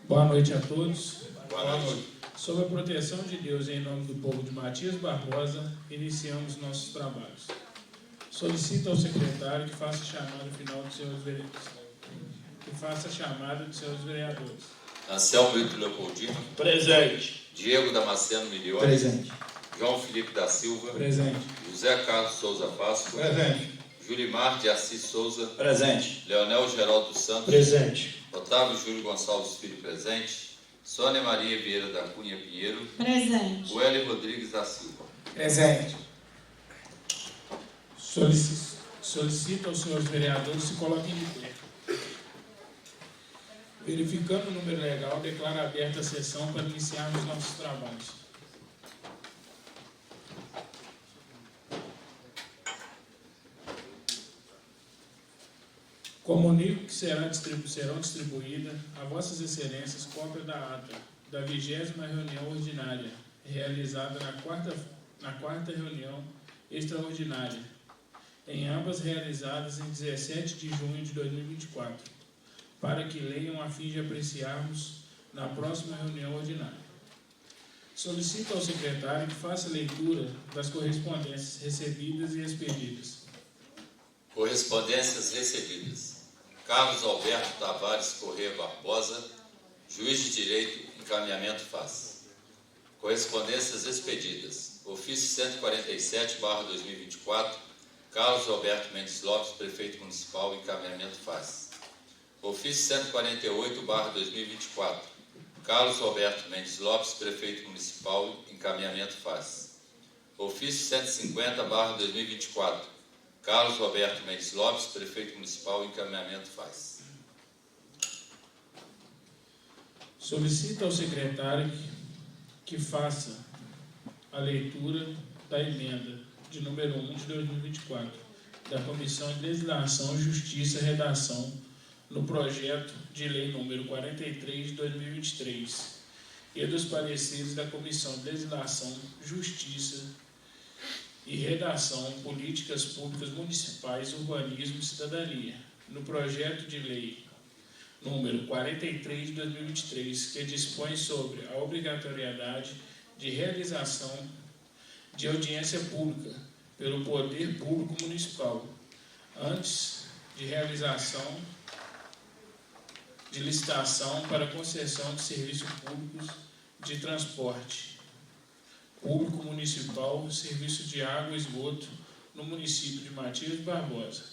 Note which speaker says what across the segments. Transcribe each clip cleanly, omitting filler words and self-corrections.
Speaker 1: Boa noite a todos.
Speaker 2: Boa noite.
Speaker 1: Sob a proteção de Deus, em nome do povo de Matias Barbosa, iniciamos nossos trabalhos. Solicito ao secretário que faça a chamada final de seus vereadores.
Speaker 2: Anselmo Brito Leopoldino.
Speaker 3: Presente.
Speaker 2: Diego Damasceno Milione.
Speaker 3: Presente.
Speaker 2: João Felipe da Silva.
Speaker 1: Presente.
Speaker 2: José Carlos Souza Páscoa.
Speaker 3: Presente.
Speaker 2: Julimar de Assis Souza.
Speaker 3: Presente.
Speaker 2: Leonel Geraldo Santos.
Speaker 3: Presente.
Speaker 2: Otávio Júlio Gonçalves Filho presente. Sônia Maria Vieira da Cunha Pinheiro.
Speaker 4: Presente.
Speaker 2: Ueli Rodrigues da Silva.
Speaker 3: Presente.
Speaker 1: Solicito aos senhores vereadores se coloquem de pé. Verificando o número legal, declaro aberta a sessão para iniciarmos nossos trabalhos. Comunico que serão distribuídas a vossas excelências cópia da ata da 20ª reunião ordinária, realizada na quarta reunião extraordinária, em ambas realizadas em 17 de junho de 2024, para que leiam a fim de apreciarmos na próxima reunião ordinária. Solicito ao secretário que faça leitura das correspondências recebidas e expedidas.
Speaker 2: Correspondências recebidas. Carlos Alberto Tavares Corrêa Barbosa, juiz de direito, encaminhamento FAS. Correspondências expedidas. Ofício 147/2024, Carlos Alberto Mendes Lopes, prefeito municipal, encaminhamento FAS. Ofício 148/2024, Carlos Alberto Mendes Lopes, prefeito municipal, encaminhamento FAS. Ofício 150/2024, Carlos Roberto Mendes Lopes, prefeito municipal, encaminhamento FAS.
Speaker 1: Solicito ao secretário que faça a leitura da emenda de número 1 de 2024 da Comissão de Legislação, Justiça e Redação no projeto de lei número 43 de 2023 e dos pareceres da Comissão de Legislação, Justiça e Redação, Políticas Públicas Municipais, Urbanismo e Cidadania, no projeto de lei número 43 de 2023, que dispõe sobre a obrigatoriedade de realização de audiência pública pelo Poder Público Municipal, antes de realização de licitação para concessão de serviços públicos de transporte público municipal, serviço de água e esgoto no município de Matias Barbosa.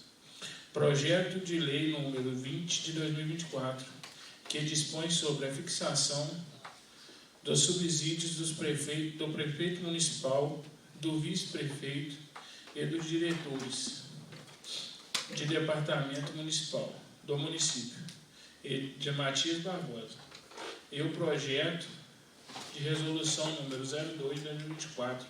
Speaker 1: Projeto de lei número 20 de 2024, que dispõe sobre a fixação dos subsídios do prefeito municipal, do vice-prefeito e dos diretores de departamento municipal do município de Matias Barbosa. E o projeto de resolução número 02 de 2024,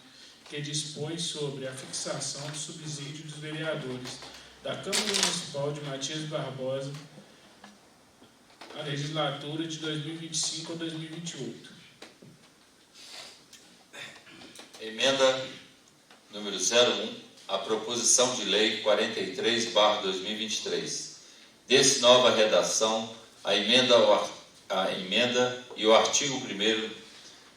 Speaker 1: que dispõe sobre a fixação do subsídio dos vereadores da Câmara Municipal de Matias Barbosa, a legislatura de 2025 a 2028.
Speaker 2: Emenda número 01, a proposição de lei 43/2023. Desse nova redação, a emenda e o artigo 1º,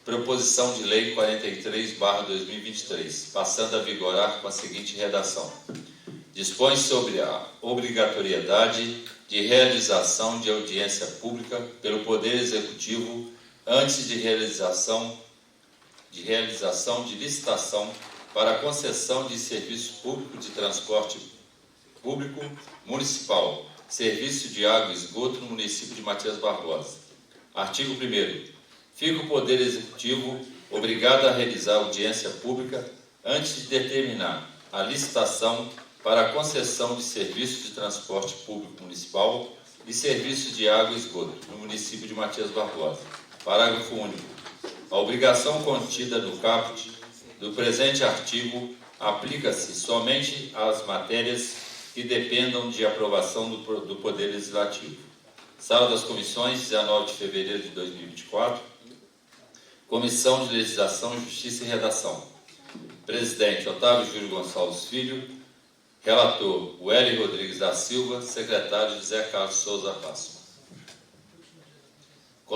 Speaker 2: proposição de lei 43/2023, passando a vigorar com a seguinte redação. Dispõe sobre a obrigatoriedade de realização de audiência pública pelo Poder Executivo antes de realização de licitação para a concessão de serviço público de transporte público municipal, serviço de água e esgoto no município de Matias Barbosa. Artigo 1º. Fica o Poder Executivo obrigado a realizar audiência pública antes de determinar a licitação para a concessão de serviços de transporte público municipal e serviços de água e esgoto no município de Matias Barbosa. Parágrafo único. A obrigação contida no caput do presente artigo aplica-se somente às matérias que dependam de aprovação do Poder Legislativo. Sala das Comissões, 19 de fevereiro de 2024. Comissão de Legislação, Justiça e Redação. Presidente, Otávio Júlio Gonçalves Filho. Relator, Ueli Rodrigues da Silva. Secretário, José Carlos Souza Páscoa.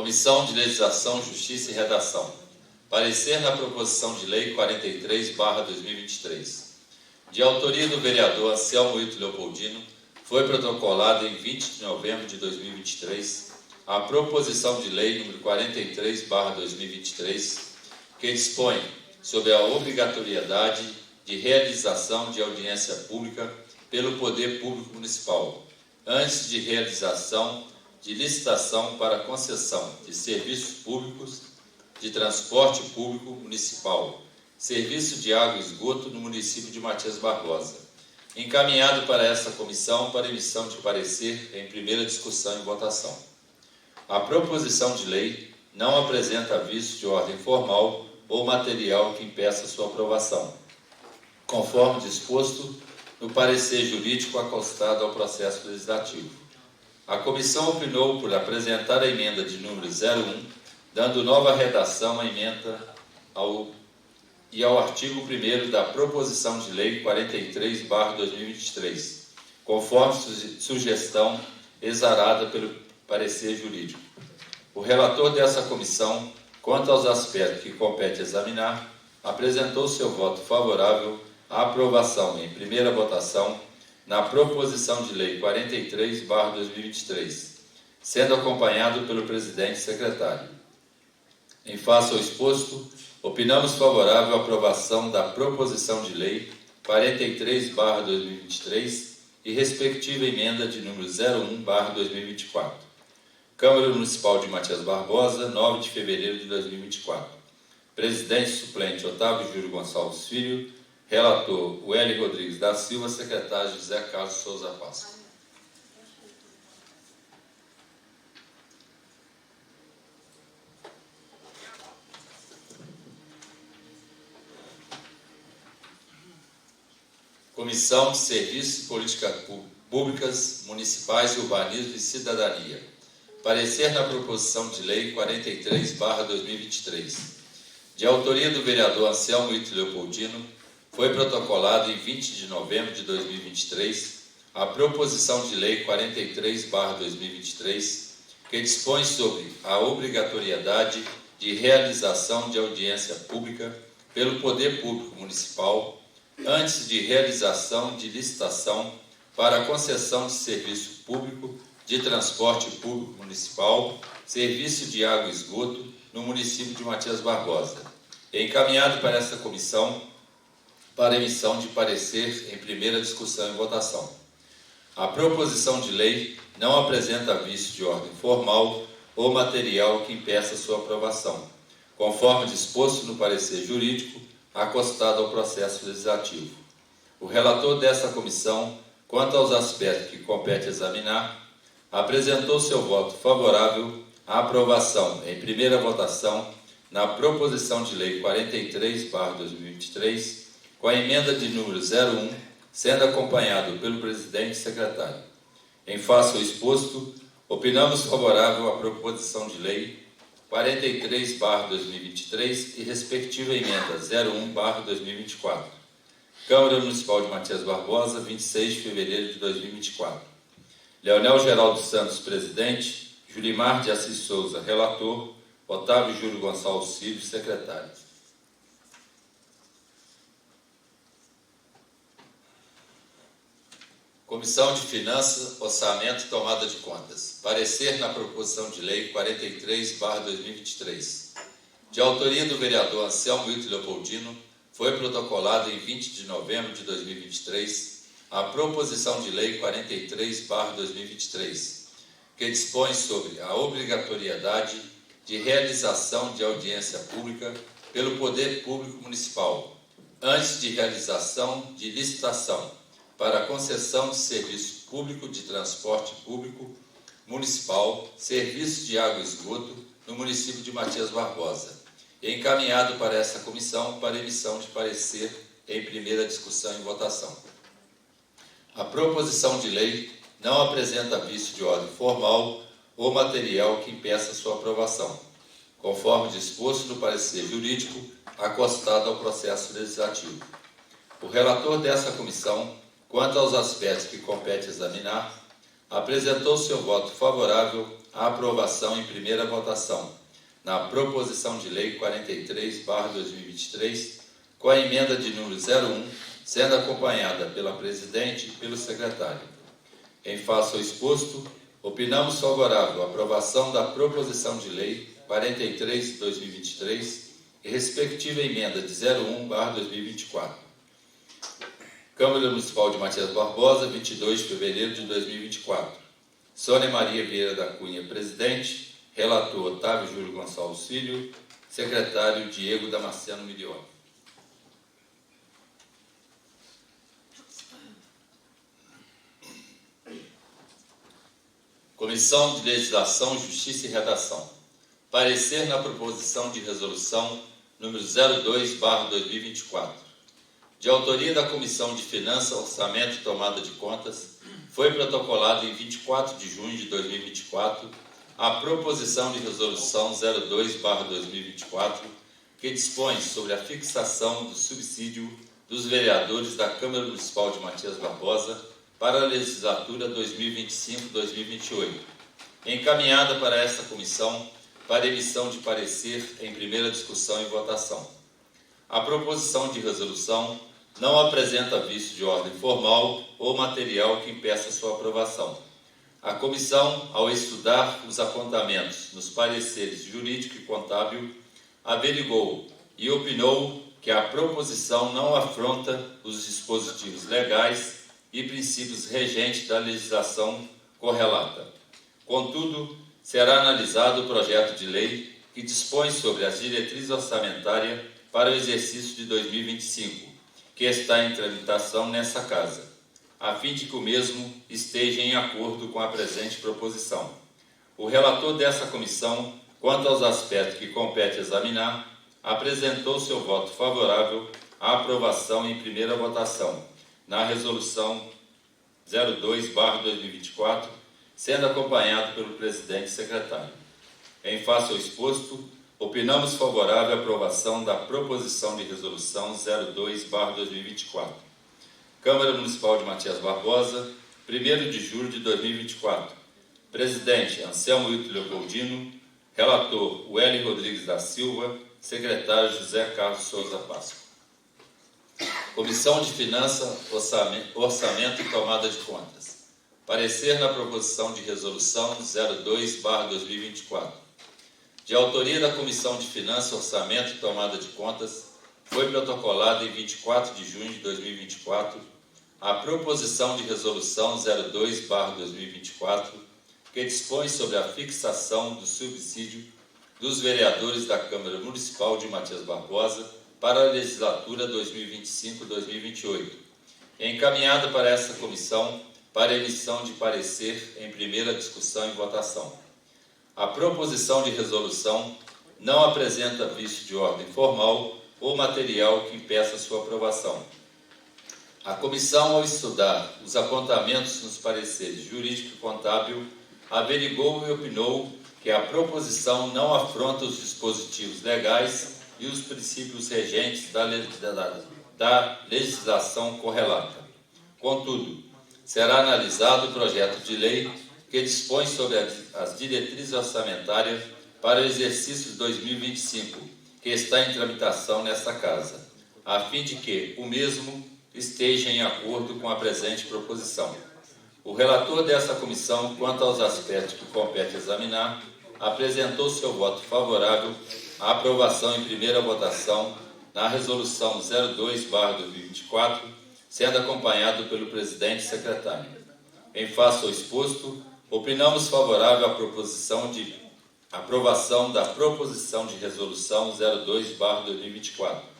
Speaker 2: Comissão de Legislação, Justiça e Redação. Parecer na proposição de lei 43/2023. De autoria do vereador Anselmo Ito Leopoldino, foi protocolado em 20 de novembro de 2023 a proposição de lei número 43/2023, que dispõe sobre a obrigatoriedade de realização de audiência pública pelo Poder Público Municipal, antes de realização de licitação para concessão de serviços públicos de transporte público municipal, serviço de água e esgoto no município de Matias Barbosa, encaminhado para essa comissão para emissão de parecer em primeira discussão e votação. A proposição de lei não apresenta aviso de ordem formal ou material que impeça sua aprovação, conforme disposto no parecer jurídico acostado ao processo legislativo. A comissão opinou por apresentar a emenda de número 01, dando nova redação à emenda ao artigo 1º da proposição de lei 43/2023, conforme sugestão exarada pelo parecer jurídico. O relator dessa comissão, quanto aos aspectos que compete examinar, apresentou seu voto favorável à aprovação em primeira votação na proposição de lei 43/2023, sendo acompanhado pelo presidente e secretário. Em face ao exposto, opinamos favorável à aprovação da proposição de lei 43/2023 e respectiva emenda de número 01/2024. Câmara Municipal de Matias Barbosa, 9 de fevereiro de 2024. Presidente suplente Otávio Júlio Gonçalves Filho. Relator Wely Rodrigues da Silva. Secretário José Carlos Souza Páscoa. Comissão de Serviços e Políticas Públicas Municipais, Urbanismo e Cidadania. Parecer na proposição de lei 43/2023. De autoria do vereador Anselmo Ito Leopoldino, foi protocolado em 20 de novembro de 2023 a proposição de lei 43/2023, que dispõe sobre a obrigatoriedade de realização de audiência pública pelo Poder Público Municipal antes de realização de licitação para a concessão de serviço público de transporte público municipal, serviço de água e esgoto no município de Matias Barbosa, encaminhado para essa comissão para emissão de parecer em primeira discussão e votação. A proposição de lei não apresenta aviso de ordem formal ou material que impeça sua aprovação, conforme disposto no parecer jurídico acostado ao processo legislativo. O relator dessa comissão, quanto aos aspectos que compete examinar, apresentou seu voto favorável à aprovação em primeira votação na proposição de lei 43/2023, com a emenda de número 01, sendo acompanhado pelo presidente e secretário. Em face ao exposto, opinamos favorável à proposição de lei 43/2023 e respectiva emenda 01/2024. Câmara Municipal de Matias Barbosa, 26 de fevereiro de 2024. Leonel Geraldo Santos, presidente. Julimar de Assis Souza, relator. Otávio Júlio Gonçalves Filho, secretário. Comissão de Finanças, Orçamento e Tomada de Contas. Parecer na proposição de lei 43/2023. De autoria do vereador Anselmo Ito Leopoldino, foi protocolado em 20 de novembro de 2023 a proposição de lei 43/2023, que dispõe sobre a obrigatoriedade de realização de audiência pública pelo Poder Público Municipal, antes de realização de licitação para a concessão de serviço público de transporte público municipal, serviço de água e esgoto no município de Matias Barbosa, encaminhado para essa comissão para emissão de parecer em primeira discussão e votação. A proposição de lei não apresenta aviso de ordem formal ou material que impeça sua aprovação, conforme disposto no parecer jurídico acostado ao processo legislativo. O relator dessa comissão, quanto aos aspectos que compete examinar, apresentou seu voto favorável a aprovação em primeira votação na proposição de lei 43/2023, com a emenda de número 01, sendo acompanhada pela presidente e pelo secretário. Em face ao exposto, opinamos favorável à aprovação da proposição de lei 43/2023 e respectiva emenda de 01/2024. Câmara Municipal de Matias Barbosa, 22 de fevereiro de 2024. Sônia Maria Vieira da Cunha, presidente. Relator Otávio Júlio Gonçalves Filho. Secretário Diego Damasceno Milione. Comissão de Legislação, Justiça e Redação. Parecer na proposição de resolução número 02/2024. De autoria da Comissão de Finanças, Orçamento e Tomada de Contas, foi protocolado em 24 de junho de 2024 a proposição de resolução 02/2024, que dispõe sobre a fixação do subsídio dos vereadores da Câmara Municipal de Matias Barbosa para a legislatura 2025-2028, encaminhada para esta comissão para emissão de parecer em primeira discussão e votação. A proposição de resolução não apresenta vício de ordem formal ou material que impeça sua aprovação. A comissão, ao estudar os apontamentos nos pareceres jurídico e contábil, averigou e opinou que a proposição não afronta os dispositivos legais e princípios regentes da legislação correlata. Contudo, será analisado o projeto de lei que dispõe sobre as diretrizes orçamentárias para o exercício de 2025, que está em tramitação nessa Casa, a fim de que o mesmo esteja em acordo com a presente proposição. O relator dessa comissão, quanto aos aspectos que compete examinar, apresentou seu voto favorável à aprovação em primeira votação na resolução 02/2024, sendo acompanhado pelo presidente e secretário. Em face ao exposto, opinamos favorável à aprovação da proposição de resolução 02/2024. Câmara Municipal de Matias Barbosa, 1º de julho de 2024. Presidente Anselmo Wilton Leopoldino. Relator Wélio Rodrigues da Silva. Secretário José Carlos Souza Páscoa. Comissão de Finanças, Orçamento e Tomada de Contas. Parecer na proposição de resolução 02/2024. De autoria da Comissão de Finanças, Orçamento e Tomada de Contas, foi protocolada em 24 de junho de 2024 a proposição de resolução 02/2024, que dispõe sobre a fixação do subsídio dos vereadores da Câmara Municipal de Matias Barbosa para a legislatura 2025-2028, encaminhada para essa comissão para emissão de parecer em primeira discussão e votação. A proposição de resolução não apresenta vício de ordem formal ou material que impeça sua aprovação. A comissão, ao estudar os apontamentos nos pareceres jurídico e contábil, averigou e opinou que a proposição não afronta os dispositivos legais e os princípios regentes da legislação correlata. Contudo, será analisado o projeto de lei que dispõe sobre as diretrizes orçamentárias para o exercício de 2025, que está em tramitação nesta Casa, a fim de que o mesmo esteja em acordo com a presente proposição. O relator dessa comissão, quanto aos aspectos que compete examinar, apresentou seu voto favorável à aprovação em primeira votação na resolução 02/2024, sendo acompanhado pelo presidente e secretário. Em face ao exposto, opinamos favorável à proposição de aprovação da proposição de resolução 02/2024.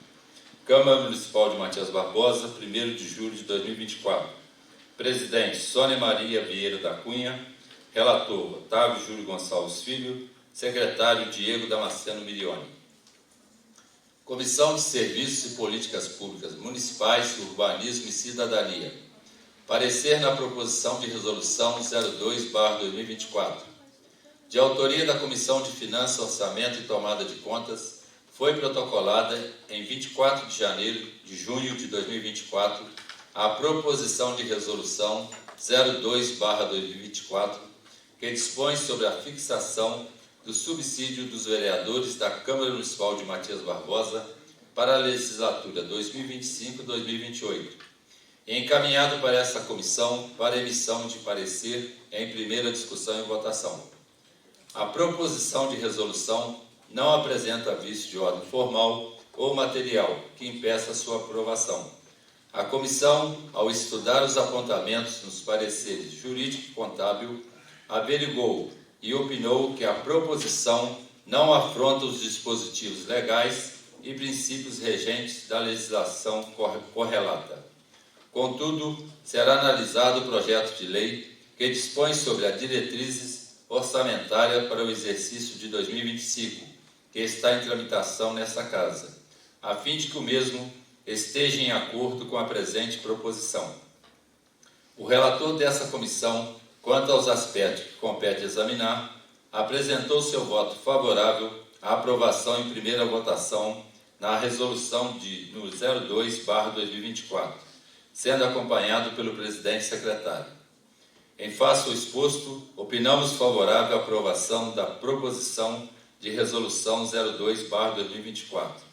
Speaker 2: Câmara Municipal de Matias Barbosa, 1º de julho de 2024. Presidente Sônia Maria Vieira da Cunha. Relator Otávio Júlio Gonçalves Filho. Secretário Diego Damasceno Milione. Comissão de Serviços e Políticas Públicas Municipais, Urbanismo e Cidadania. Parecer na proposição de resolução 02/2024. De autoria da Comissão de Finanças, Orçamento e Tomada de Contas, foi protocolada em 24 de junho de 2024 a proposição de resolução 02/2024, que dispõe sobre a fixação do subsídio dos vereadores da Câmara Municipal de Matias Barbosa para a legislatura 2025-2028, e encaminhado para esta comissão para emissão de parecer em primeira discussão e votação. A proposição de resolução não apresenta vício de ordem formal ou material que impeça sua aprovação. A comissão, ao estudar os apontamentos nos pareceres jurídico e contábil, averigou e opinou que a proposição não afronta os dispositivos legais e princípios regentes da legislação correlata. Contudo, será analisado o projeto de lei que dispõe sobre as diretrizes orçamentárias para o exercício de 2025, que está em tramitação nesta Casa, a fim de que o mesmo esteja em acordo com a presente proposição. O relator dessa comissão, quanto aos aspectos que compete examinar, apresentou seu voto favorável à aprovação em primeira votação na resolução no 02/2024, sendo acompanhado pelo presidente e secretário. Em face ao exposto, opinamos favorável à aprovação da proposição de resolução 02/2024.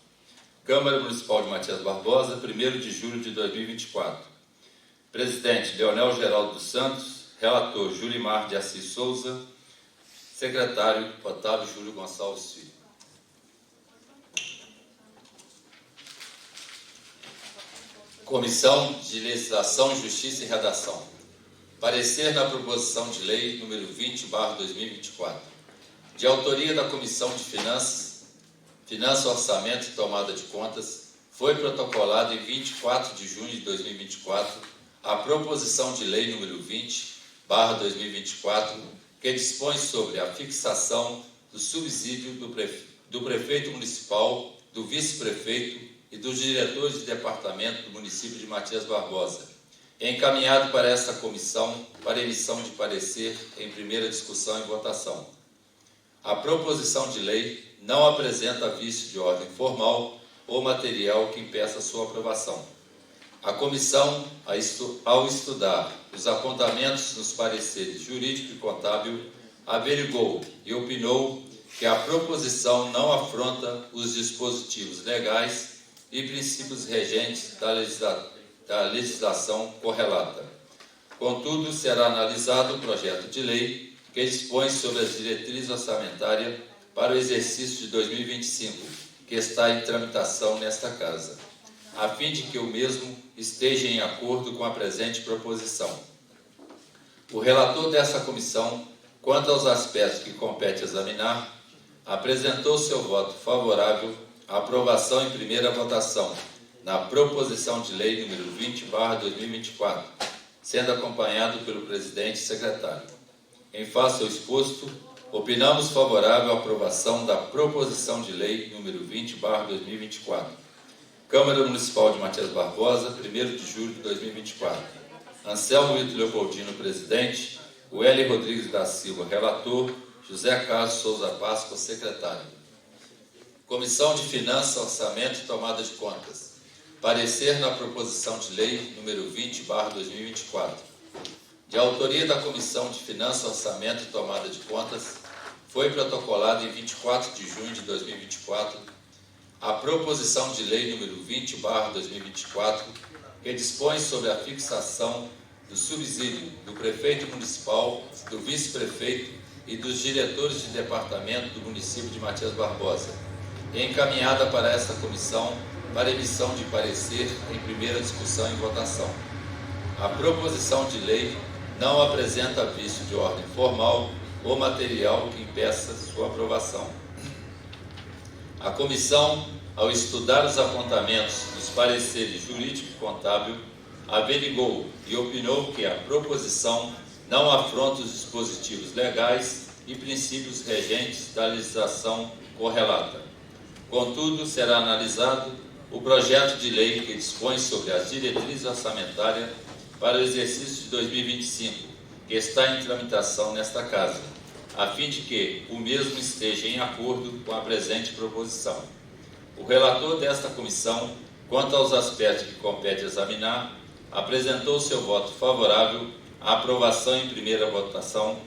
Speaker 2: Câmara Municipal de Matias Barbosa, 1º de julho de 2024. Presidente Leonel Geraldo dos Santos, relator Julimar de Assis Souza, secretário Otávio Júlio Gonçalves Filho. Comissão de Legislação, Justiça e Redação. Parecer na proposição de lei número 20/2024. De autoria da Comissão de Finanças, Orçamento e Tomada de Contas, foi protocolado em 24 de junho de 2024 a proposição de lei número 20/2024, que dispõe sobre a fixação do subsídio do prefeito municipal, do vice-prefeito e dos diretores de departamento do município de Matias Barbosa, encaminhado para esta comissão para emissão de parecer em primeira discussão e votação. A proposição de lei não apresenta vício de ordem formal ou material que impeça sua aprovação. A comissão, ao estudar os apontamentos nos pareceres jurídico e contábil, averigou e opinou que a proposição não afronta os dispositivos legais e princípios regentes da legislação correlata. Contudo, será analisado o projeto de lei que dispõe sobre as diretrizes orçamentárias para o exercício de 2025, que está em tramitação nesta Casa, a fim de que o mesmo esteja em acordo com a presente proposição. O relator dessa comissão, quanto aos aspectos que compete examinar, apresentou seu voto favorável à aprovação em primeira votação na proposição de lei número 20/2024, sendo acompanhado pelo presidente e secretário. Em face ao exposto, opinamos favorável à aprovação da proposição de lei número 20/2024. Câmara Municipal de Matias Barbosa, 1º de julho de 2024. Anselmo Vitor Leopoldino, presidente. Welly Rodrigues da Silva, relator. José Carlos Souza Páscoa, secretário. Comissão de Finanças, Orçamento e Tomada de Contas. Parecer na proposição de lei número 20/2024. De autoria da Comissão de Finanças, Orçamento e Tomada de Contas, foi protocolado em 24 de junho de 2024 a proposição de lei número 20/2024, que dispõe sobre a fixação do subsídio do prefeito municipal, do vice-prefeito e dos diretores de departamento do município de Matias Barbosa, e encaminhada para esta comissão para emissão de parecer em primeira discussão e votação. A proposição de lei não apresenta vício de ordem formal ou material que impeça sua aprovação. A comissão, ao estudar os apontamentos dos pareceres jurídico e contábil, averigou e opinou que a proposição não afronta os dispositivos legais e princípios regentes da legislação correlata. Contudo, será analisado o projeto de lei que dispõe sobre as diretrizes orçamentárias para o exercício de 2025, que está em tramitação nesta Casa, a fim de que o mesmo esteja em acordo com a presente proposição. O relator desta comissão, quanto aos aspectos que compete examinar, apresentou seu voto favorável à aprovação em primeira votação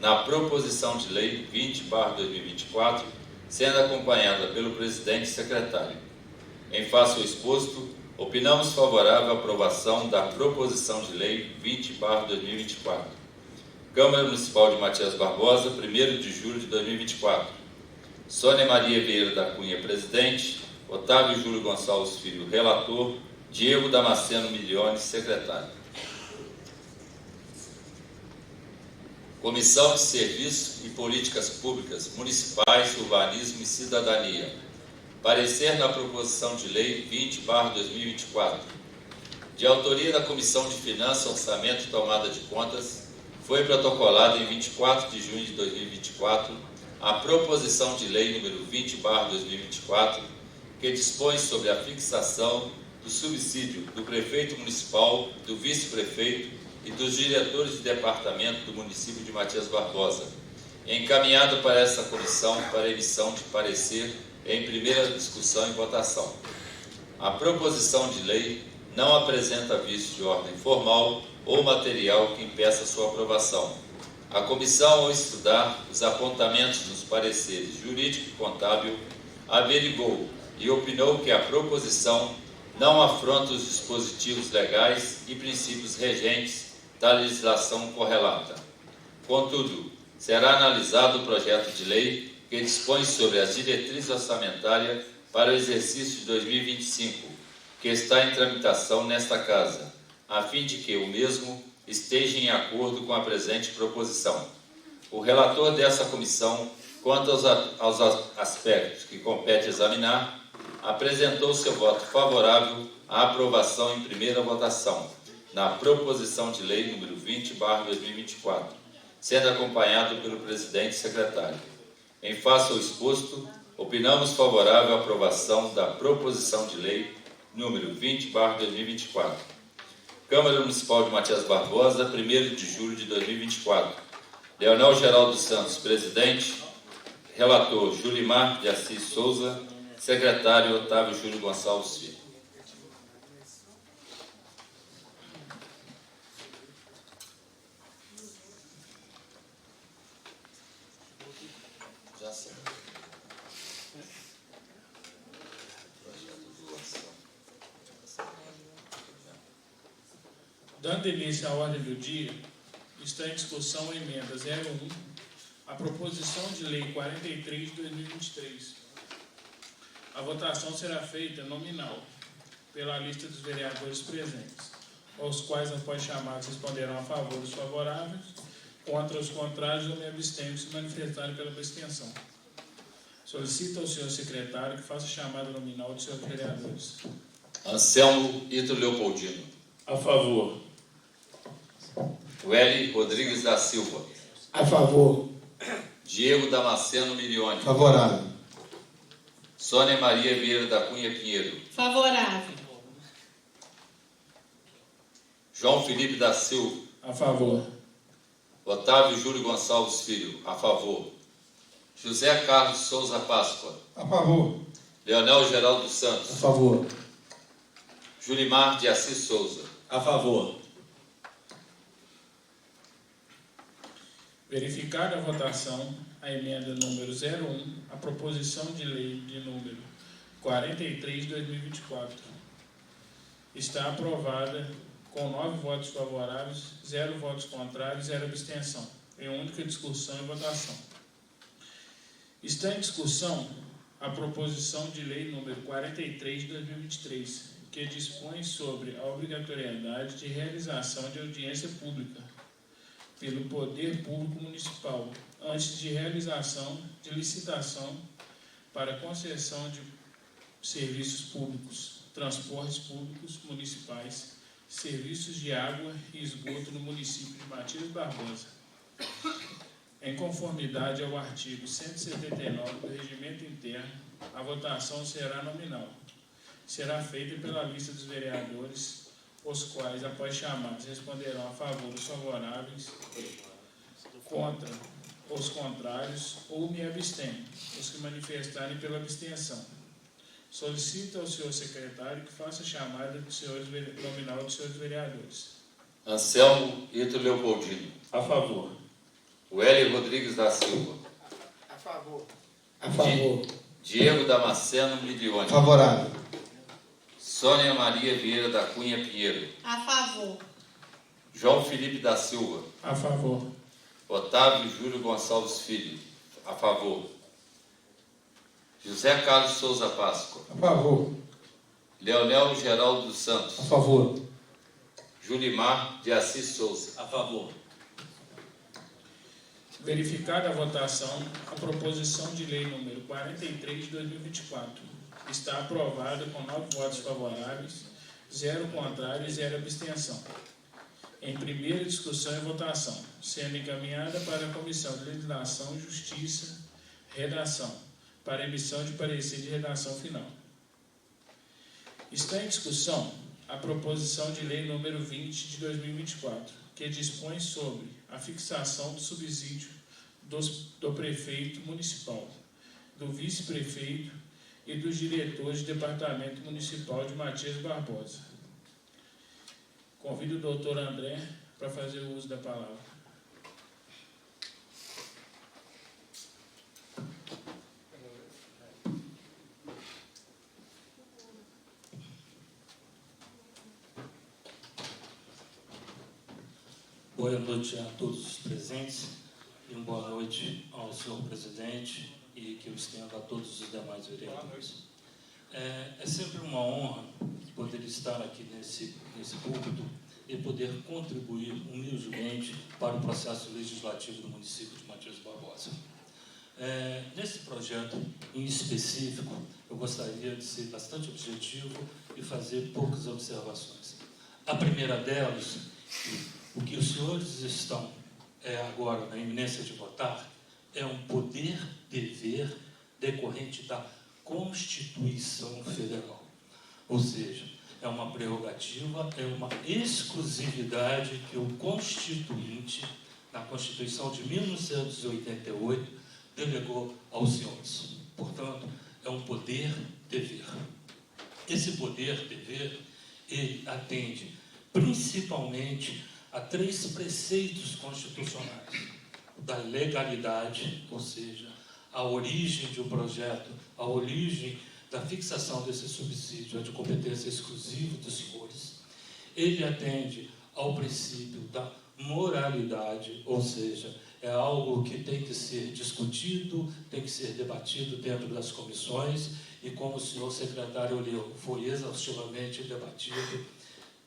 Speaker 2: na proposição de lei 20/2024, sendo acompanhada pelo presidente e secretário. Em face ao exposto, opinamos favorável à aprovação da proposição de lei 20/2024. Câmara Municipal de Matias Barbosa, 1º de julho de 2024. Sônia Maria Vieira da Cunha, presidente. Otávio Júlio Gonçalves Filho, relator. Diego Damasceno Milione, secretário. Comissão de Serviços e Políticas Públicas Municipais, Urbanismo e Cidadania. Parecer na proposição de lei 20/2024. De autoria da Comissão de Finanças, Orçamento e Tomada de Contas, foi protocolada em 24 de junho de 2024 a proposição de lei número 20/2024, que dispõe sobre a fixação do subsídio do prefeito municipal, do vice-prefeito e dos diretores de departamento do município de Matias Barbosa, encaminhado para essa comissão para emissão de parecer em primeira discussão e votação. A proposição de lei não apresenta vício de ordem formal ou material que impeça sua aprovação. A comissão, ao estudar os apontamentos nos pareceres jurídico e contábil, averigou e opinou que a proposição não afronta os dispositivos legais e princípios regentes da legislação correlata. Contudo, será analisado o projeto de lei que dispõe sobre as diretrizes orçamentárias para o exercício de 2025, que está em tramitação nesta Casa, a fim de que o mesmo esteja em acordo com a presente proposição. O relator dessa comissão, quanto aos aspectos que compete examinar, apresentou seu voto favorável à aprovação em primeira votação, na proposição de lei número 20/2024, sendo acompanhado pelo presidente e secretário. Em face ao exposto, opinamos favorável à aprovação da proposição de lei número 20/2024. Câmara Municipal de Matias Barbosa, 1º de julho de 2024. Leonel Geraldo Santos, presidente. Relator, Julimar de Assis Souza. Secretário, Otávio Júlio Gonçalves Filho. Já sei.
Speaker 1: Dando início à ordem do dia, está em discussão a emenda 01, a proposição de lei 43 de 2023. A votação será feita nominal, pela lista dos vereadores presentes, aos quais, após chamados, responderão a favor dos favoráveis, contra os contrários ou me abstenho se manifestarem pela abstenção. Solicito ao senhor secretário que faça chamada nominal dos senhores vereadores.
Speaker 2: Anselmo Ito Leopoldino.
Speaker 1: A favor.
Speaker 2: Wely Rodrigues da Silva.
Speaker 3: A favor.
Speaker 2: Diego Damasceno Milione.
Speaker 3: Favorável.
Speaker 2: Sônia Maria Vieira da Cunha Pinheiro.
Speaker 4: Favorável.
Speaker 2: João Felipe da Silva.
Speaker 1: A favor.
Speaker 2: Otávio Júlio Gonçalves Filho. A favor. José Carlos Souza Páscoa.
Speaker 3: A favor.
Speaker 2: Leonel Geraldo
Speaker 3: A
Speaker 2: Santos.
Speaker 3: favor.
Speaker 2: Julimar de Assis Souza.
Speaker 3: A favor.
Speaker 1: Verificada a votação, a emenda número 01, a proposição de lei de número 43 de 2024 está aprovada com 9 votos favoráveis, 0 votos contrários e 0 abstenção, em única discussão e votação. Está em discussão a proposição de lei número 43 de 2023, que dispõe sobre a obrigatoriedade de realização de audiência pública pelo Poder Público Municipal, antes de realização de licitação para concessão de serviços públicos, transportes públicos municipais, serviços de água e esgoto no município de Matias Barbosa. Em conformidade ao artigo 179 do Regimento Interno, a votação será nominal. Será feita pela lista dos vereadores, os quais, após chamados, responderão a favor dos favoráveis, contra os contrários ou me abstenho, os que manifestarem pela abstenção. Solicito ao senhor secretário que faça chamada nominal dos senhores vereadores.
Speaker 2: Anselmo Ito Leopoldino.
Speaker 1: A favor.
Speaker 2: Wélio Rodrigues da Silva.
Speaker 3: A favor. A favor.
Speaker 2: Diego Damasceno Milione.
Speaker 3: Favorável.
Speaker 2: Sônia Maria Vieira da Cunha Pinheiro.
Speaker 4: A favor.
Speaker 2: João Felipe da Silva.
Speaker 1: A favor.
Speaker 2: Otávio Júlio Gonçalves Filho. A favor. José Carlos Souza Páscoa.
Speaker 3: A favor.
Speaker 2: Leonel Geraldo dos
Speaker 3: A
Speaker 2: Santos.
Speaker 3: favor.
Speaker 2: Julimar de Assis Souza.
Speaker 3: A favor.
Speaker 1: Verificada a votação, a proposição de lei número 43 de 2024 está aprovada com 9 votos favoráveis, 0 contrário e 0 abstenção. Em primeira discussão e votação, sendo encaminhada para a Comissão de Legislação, Justiça, Redação, para emissão de parecer de redação final. Está em discussão a proposição de lei número 20 de 2024, que dispõe sobre a fixação do subsídio do prefeito municipal, do vice-prefeito e dos diretores de departamento municipal de Matias Barbosa. Convido o doutor André para fazer o uso da palavra.
Speaker 5: Boa noite a todos os presentes e uma boa noite ao senhor presidente e que eu estendo a todos os demais vereadores. É sempre uma honra poder estar aqui nesse púlpito e poder contribuir humildemente para o processo legislativo do município de Matias Barbosa. Nesse projeto em específico, eu gostaria de ser bastante objetivo e fazer poucas observações. A primeira delas, o que os senhores estão agora na iminência de votar é um poder-dever decorrente da Constituição Federal. Ou seja, é uma prerrogativa, é uma exclusividade que o Constituinte, na Constituição de 1988, delegou aos senhores. Portanto, é um poder-dever. Esse poder-dever, ele atende principalmente a 3 preceitos constitucionais: da legalidade, ou seja, a origem de um projeto, a origem da fixação desse subsídio é de competência exclusiva dos senhores. Ele atende ao princípio da moralidade, ou seja, é algo que tem que ser discutido, tem que ser debatido dentro das comissões, e como o senhor secretário leu, foi exaustivamente debatido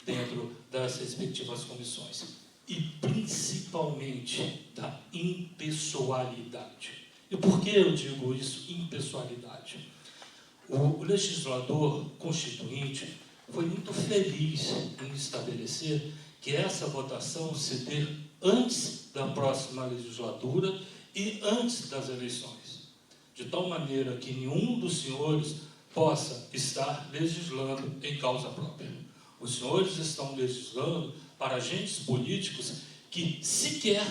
Speaker 5: dentro das respectivas comissões. E principalmente da impessoalidade. E por que eu digo isso, impessoalidade? O legislador constituinte foi muito feliz em estabelecer que essa votação se dê antes da próxima legislatura e antes das eleições, de tal maneira que nenhum dos senhores possa estar legislando em causa própria. Os senhores estão legislando para agentes políticos que sequer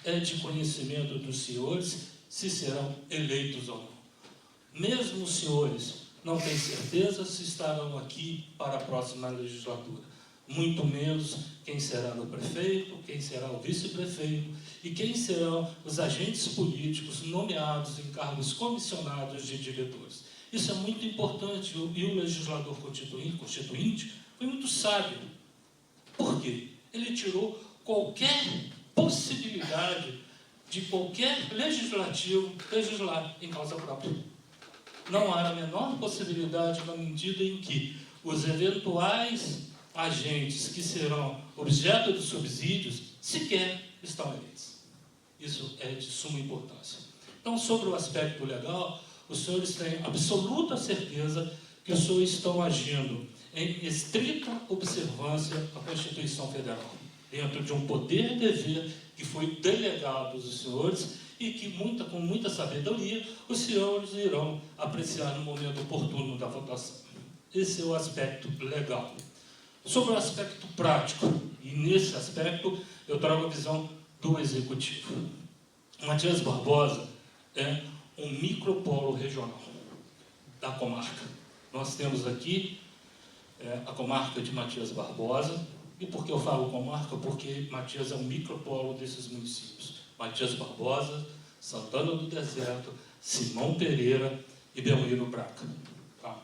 Speaker 5: é de conhecimento dos senhores se serão eleitos ou não. Mesmo os senhores não têm certeza se estarão aqui para a próxima legislatura, muito menos quem será o prefeito, quem será o vice-prefeito e quem serão os agentes políticos nomeados em cargos comissionados de diretores. Isso é muito importante, e o legislador constituinte foi muito sábio. Por quê? Ele tirou qualquer possibilidade de qualquer legislativo legislar em causa própria. Não há a menor possibilidade na medida em que os eventuais agentes que serão objeto de subsídios sequer estão eleitos. Isso é de suma importância. Então, sobre o aspecto legal, os senhores têm absoluta certeza que os senhores estão agindo em estrita observância à Constituição Federal, dentro de um poder-dever que foi delegado aos senhores e que, com muita sabedoria, os senhores irão apreciar no momento oportuno da votação. Esse é o aspecto legal. Sobre o aspecto prático, e nesse aspecto eu trago a visão do Executivo. Matias Barbosa é um micropolo regional da comarca. Nós temos aqui a comarca de Matias Barbosa. E por que eu falo comarca? Porque Matias é um micropolo desses municípios. Matias Barbosa, Santana do Deserto, Simão Pereira e Belmiro Braga. Tá?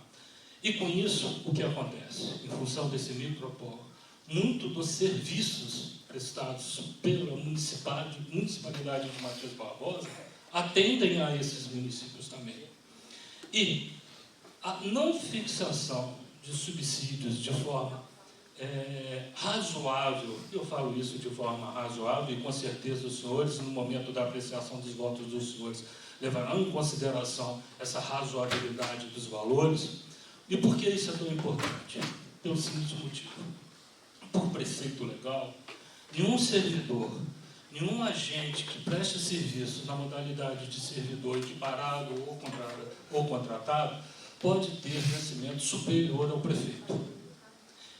Speaker 5: E com isso, o que acontece? Em função desse micropolo, muito dos serviços prestados pela municipalidade de Matias Barbosa atendem a esses municípios também. E a não fixação de subsídios de forma razoável, eu falo isso de forma razoável, e com certeza os senhores, no momento da apreciação dos votos dos senhores, levarão em consideração essa razoabilidade dos valores. E por que isso é tão importante? Pelo seguinte motivo. Por preceito legal, nenhum servidor, nenhum agente que preste serviço na modalidade de servidor equiparado ou contratado pode ter vencimento superior ao prefeito.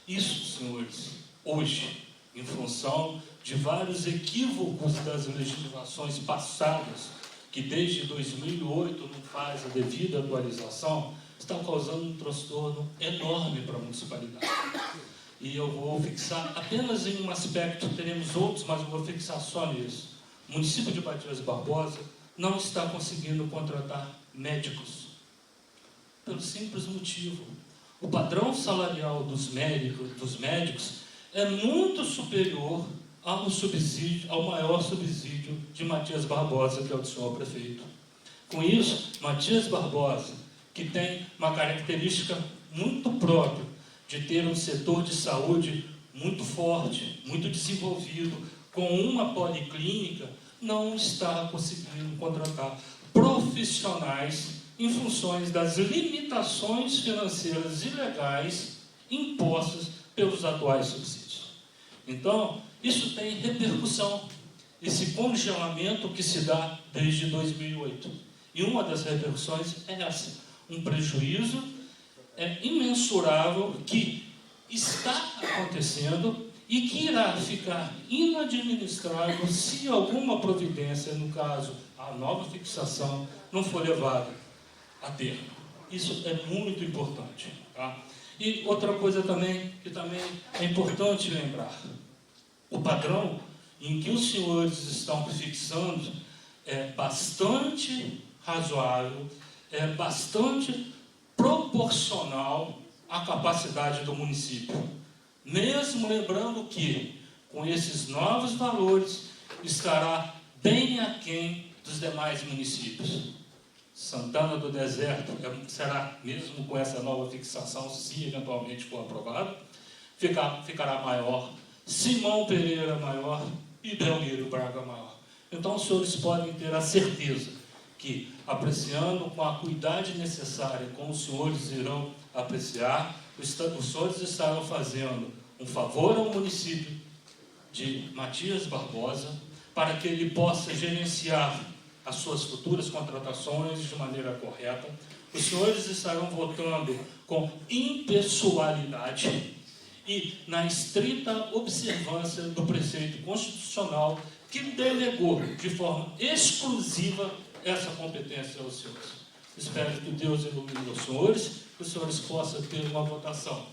Speaker 5: Isso, senhores, hoje, em função de vários equívocos das legislações passadas, que desde 2008 não faz a devida atualização, está causando um transtorno enorme para a municipalidade. E eu vou fixar apenas em um aspecto, teremos outros, mas eu vou fixar só nisso. O município de Matias Barbosa não está conseguindo contratar médicos, pelo simples motivo. O padrão salarial dos médicos é muito superior ao maior subsídio de Matias Barbosa, que é o do senhor prefeito. Com isso, Matias Barbosa, que tem uma característica muito própria de ter um setor de saúde muito forte, muito desenvolvido, com uma policlínica, não está conseguindo contratar profissionais em funções das limitações financeiras ilegais impostas pelos atuais subsídios. Então, isso tem repercussão, esse congelamento que se dá desde 2008. E uma das repercussões é essa, um prejuízo imensurável que está acontecendo e que irá ficar inadministrável se alguma providência, no caso, a nova fixação, não for levada a termo. Isso é muito importante. Tá? E outra coisa também, que também é importante lembrar, o padrão em que os senhores estão fixando é bastante razoável, é bastante proporcional à capacidade do município. Mesmo lembrando que, com esses novos valores, estará bem aquém dos demais municípios. Santana do Deserto será, mesmo com essa nova fixação, se eventualmente for aprovado, ficará maior, Simão Pereira maior e Belmiro Braga maior. Então, os senhores podem ter a certeza que, apreciando com a cuidade necessária, como os senhores irão apreciar, os senhores estarão fazendo um favor ao município de Matias Barbosa, para que ele possa gerenciar as suas futuras contratações de maneira correta. Os senhores estarão votando com impessoalidade e na estrita observância do preceito constitucional que delegou de forma exclusiva essa competência aos senhores. Espero que Deus ilumine os senhores, que os senhores possam ter uma votação,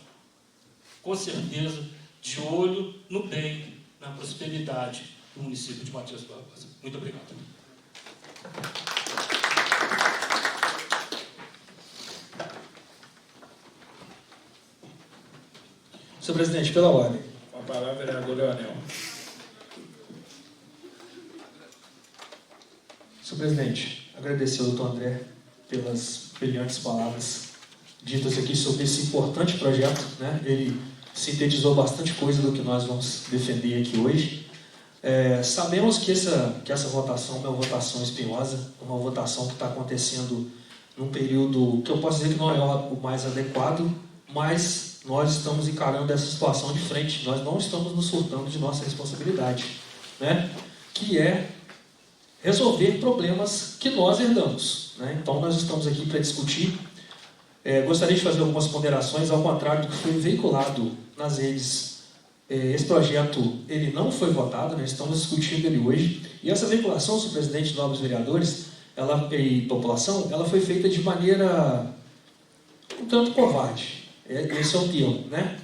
Speaker 5: com certeza, de olho no bem, na prosperidade do município de Matias Barbosa. Muito obrigado.
Speaker 4: Senhor presidente, pela ordem.
Speaker 1: Com a palavra, vereador Leonel.
Speaker 4: Senhor presidente, agradecer ao doutor André pelas brilhantes palavras ditas aqui sobre esse importante projeto, né? Ele sintetizou bastante coisa do que nós vamos defender aqui hoje. Sabemos que essa votação é uma votação espinhosa, uma votação que está acontecendo num período que eu posso dizer que não é o mais adequado, mas nós estamos encarando essa situação de frente, nós não estamos nos furtando de nossa responsabilidade, né? Que é resolver problemas que nós herdamos, né? Então nós estamos aqui para discutir. Gostaria de fazer algumas ponderações, ao contrário do que foi veiculado nas redes. Esse projeto ele não foi votado, né? Estamos discutindo ele hoje, e essa veiculação, senhor presidente, nobres vereadores e população, ela foi feita de maneira um tanto covarde, esse é o termo, né?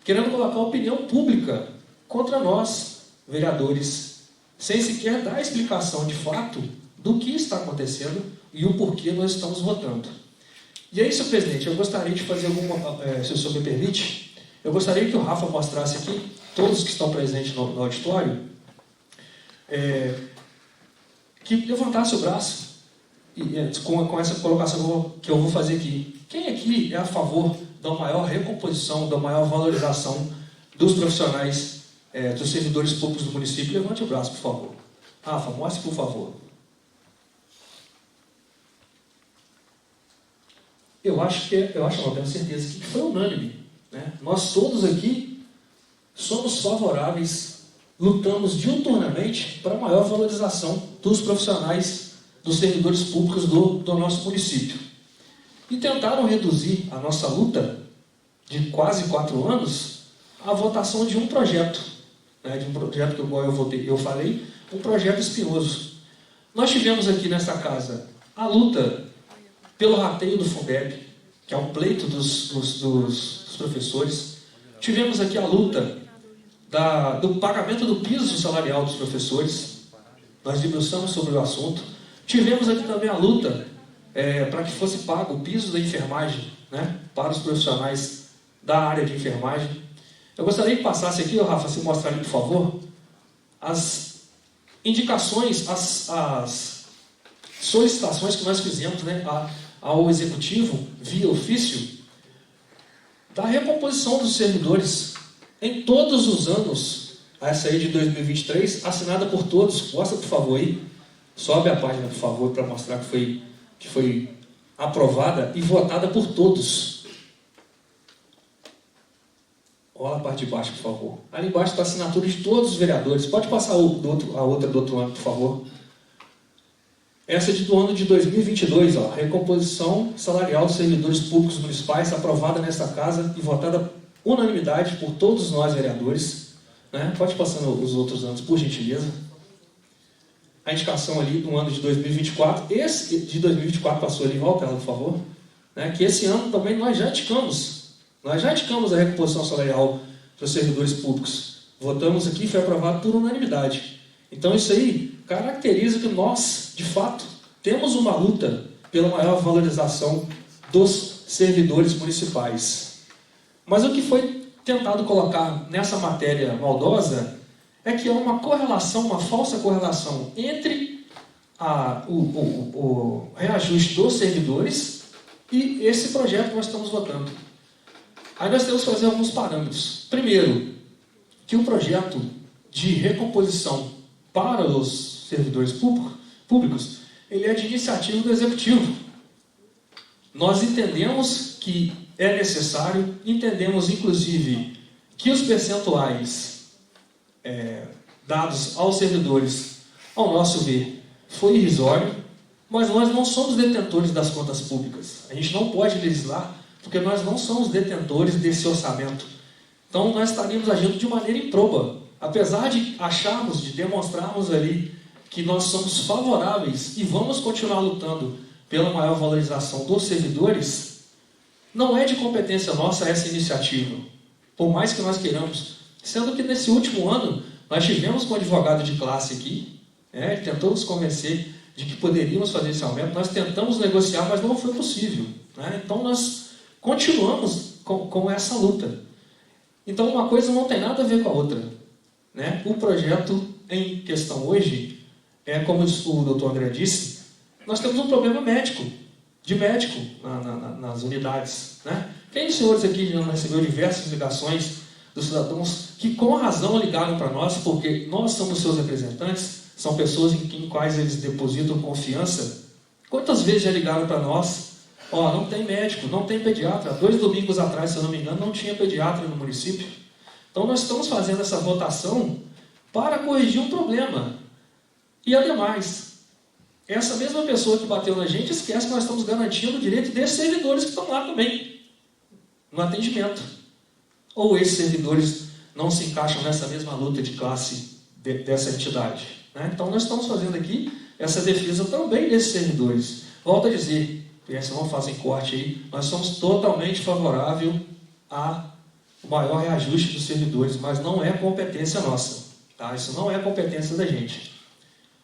Speaker 4: Querendo colocar a opinião pública contra nós, vereadores sem sequer dar a explicação de fato do que está acontecendo e o porquê nós estamos votando. E aí, senhor presidente, eu gostaria de fazer se o senhor me permite, eu gostaria que o Rafa mostrasse aqui, todos que estão presentes no auditório, que levantasse o braço com essa colocação que eu vou fazer aqui. Quem aqui é a favor da maior recomposição, da maior valorização dos profissionais, dos servidores públicos do município? Levante o braço, por favor. Rafa, mostre, por favor. Eu não tenho certeza que foi unânime, né? Nós todos aqui somos favoráveis, lutamos diuturnamente para a maior valorização dos profissionais, dos servidores públicos do nosso município. E tentaram reduzir a nossa luta de quase 4 anos à votação de um projeto, né? De um projeto que eu falei, um projeto espinhoso. Nós tivemos aqui nessa casa a luta pelo rateio do Fundeb, que é um pleito dos professores. Tivemos aqui a luta do pagamento do piso salarial dos professores. Nós debruçamos sobre o assunto. Tivemos aqui também a luta para que fosse pago o piso da enfermagem, né, para os profissionais da área de enfermagem. Eu gostaria que passasse aqui, Rafa, se mostrar ali, por favor, as indicações, as solicitações que nós fizemos, né, ao Executivo, via ofício, da recomposição dos servidores em todos os anos, essa aí de 2023, assinada por todos. Mostra, por favor, aí. Sobe a página, por favor, para mostrar que foi aprovada e votada por todos. Olha a parte de baixo, por favor. Ali embaixo está a assinatura de todos os vereadores. Pode passar a outra do outro ano, por favor. Essa é do ano de 2022, ó, recomposição salarial dos servidores públicos municipais, aprovada nesta casa e votada unanimidade por todos nós vereadores. Né? Pode passar os outros anos, por gentileza. A indicação ali do ano de 2024, esse de 2024 passou ali, volta ela, por favor. Né? Que esse ano também nós já indicamos a recomposição salarial para os servidores públicos. Votamos aqui e foi aprovado por unanimidade. Então isso aí caracteriza que nós, de fato, temos uma luta pela maior valorização dos servidores municipais. Mas o que foi tentado colocar nessa matéria maldosa é que há uma correlação, uma falsa correlação entre o reajuste dos servidores e esse projeto que nós estamos votando. Aí nós temos que fazer alguns parâmetros. Primeiro, que o projeto de recomposição para os servidores públicos, ele é de iniciativa do Executivo. Nós entendemos que é necessário, entendemos inclusive que os percentuais dados aos servidores, ao nosso ver, foi irrisório, mas nós não somos detentores das contas públicas. A gente não pode legislar porque nós não somos detentores desse orçamento. Então nós estaríamos agindo de maneira improba. Apesar de acharmos, de demonstrarmos ali que nós somos favoráveis e vamos continuar lutando pela maior valorização dos servidores, não é de competência nossa essa iniciativa, por mais que nós queiramos. Sendo que nesse último ano, nós tivemos com um advogado de classe aqui, tentou nos convencer de que poderíamos fazer esse aumento, nós tentamos negociar, mas não foi possível. Né? Então nós continuamos com essa luta. Então uma coisa não tem nada a ver com a outra. Né? O projeto em questão hoje, como o doutor André disse, nós temos um problema de médico nas unidades. Né? Quem dos senhores aqui já recebeu diversas ligações dos cidadãos que com razão ligaram para nós, porque nós somos seus representantes, são pessoas em quais eles depositam confiança. Quantas vezes já ligaram para nós? Não tem médico, não tem pediatra. 2 domingos atrás, se eu não me engano, não tinha pediatra no município. Então nós estamos fazendo essa votação para corrigir um problema. E ademais, essa mesma pessoa que bateu na gente esquece que nós estamos garantindo o direito desses servidores que estão lá também, no atendimento. Ou esses servidores não se encaixam nessa mesma luta de classe dessa entidade. Né? Então nós estamos fazendo aqui essa defesa também desses servidores. Volto a dizer, se não fazem corte aí, nós somos totalmente favoráveis ao maior reajuste dos servidores, mas não é competência nossa. Tá? Isso não é competência da gente.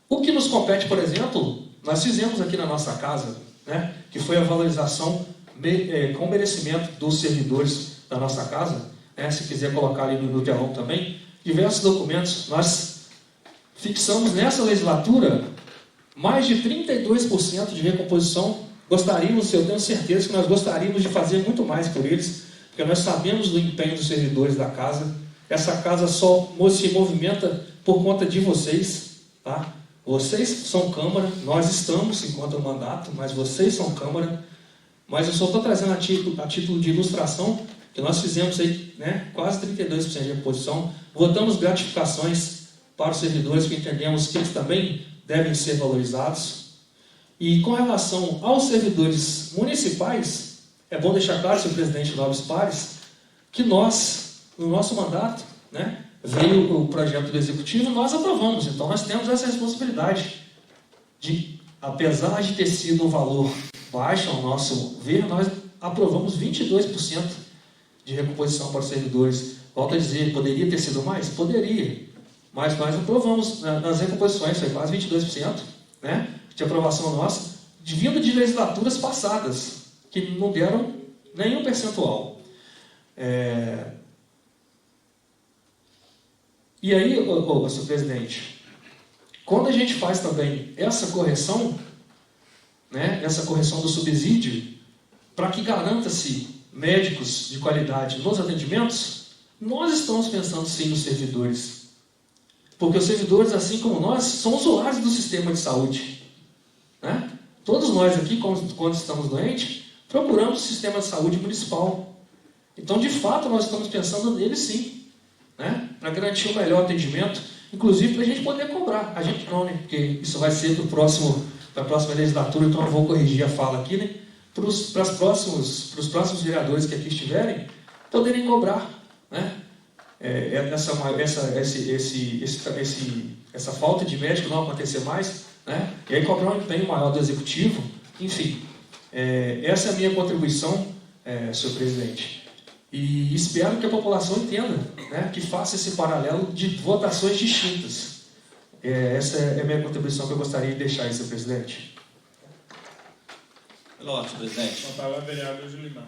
Speaker 4: O que nos compete, por exemplo, nós fizemos aqui na nossa casa, né, que foi a valorização com merecimento dos servidores da nossa casa, né, se quiser colocar ali no telão também, diversos documentos. Nós fixamos nessa legislatura mais de 32% de recomposição. Gostaríamos, eu tenho certeza que nós gostaríamos de fazer muito mais por eles, porque nós sabemos do empenho dos servidores da casa. Essa casa só se movimenta por conta de vocês, tá? Vocês são Câmara, nós estamos enquanto mandato, mas vocês são Câmara. Mas eu só estou trazendo a título de ilustração, que nós fizemos aí, né, quase 32% de reposição. Votamos gratificações para os servidores, que entendemos que eles também devem ser valorizados. E com relação aos servidores municipais, é bom deixar claro, senhor presidente Nobres Pares, que nós, no nosso mandato, né, veio o projeto do Executivo e nós aprovamos. Então nós temos essa responsabilidade de, apesar de ter sido um valor baixo ao nosso ver, nós aprovamos 22% de recomposição para os servidores. Volto a dizer, poderia ter sido mais? Poderia. Mas nós aprovamos nas recomposições, foi quase 22%, né, de aprovação nossa, vindo de legislaturas passadas, que não deram nenhum percentual. E aí, senhor presidente, quando a gente faz também essa correção, né, essa correção do subsídio, para que garanta-se médicos de qualidade nos atendimentos, nós estamos pensando sim nos servidores. Porque os servidores, assim como nós, são usuários do sistema de saúde. Né? Todos nós aqui, quando estamos doentes, procuramos o sistema de saúde municipal. Então, de fato, nós estamos pensando neles sim. Né? Para garantir um melhor atendimento, inclusive para a gente poder cobrar. A gente não, né? Porque isso vai ser para a próxima legislatura, então eu vou corrigir a fala aqui, né? Para os próximos vereadores que aqui estiverem, poderem cobrar. Né? Essa falta de médico não acontecer mais, né? E aí cobrar um empenho maior do Executivo. Enfim, essa é a minha contribuição, senhor presidente. E espero que a população entenda, né, que faça esse paralelo de votações distintas. Essa é a minha contribuição que eu gostaria de deixar aí, senhor presidente.
Speaker 6: Senhor presidente.
Speaker 1: Com a palavra, vereador Julimar.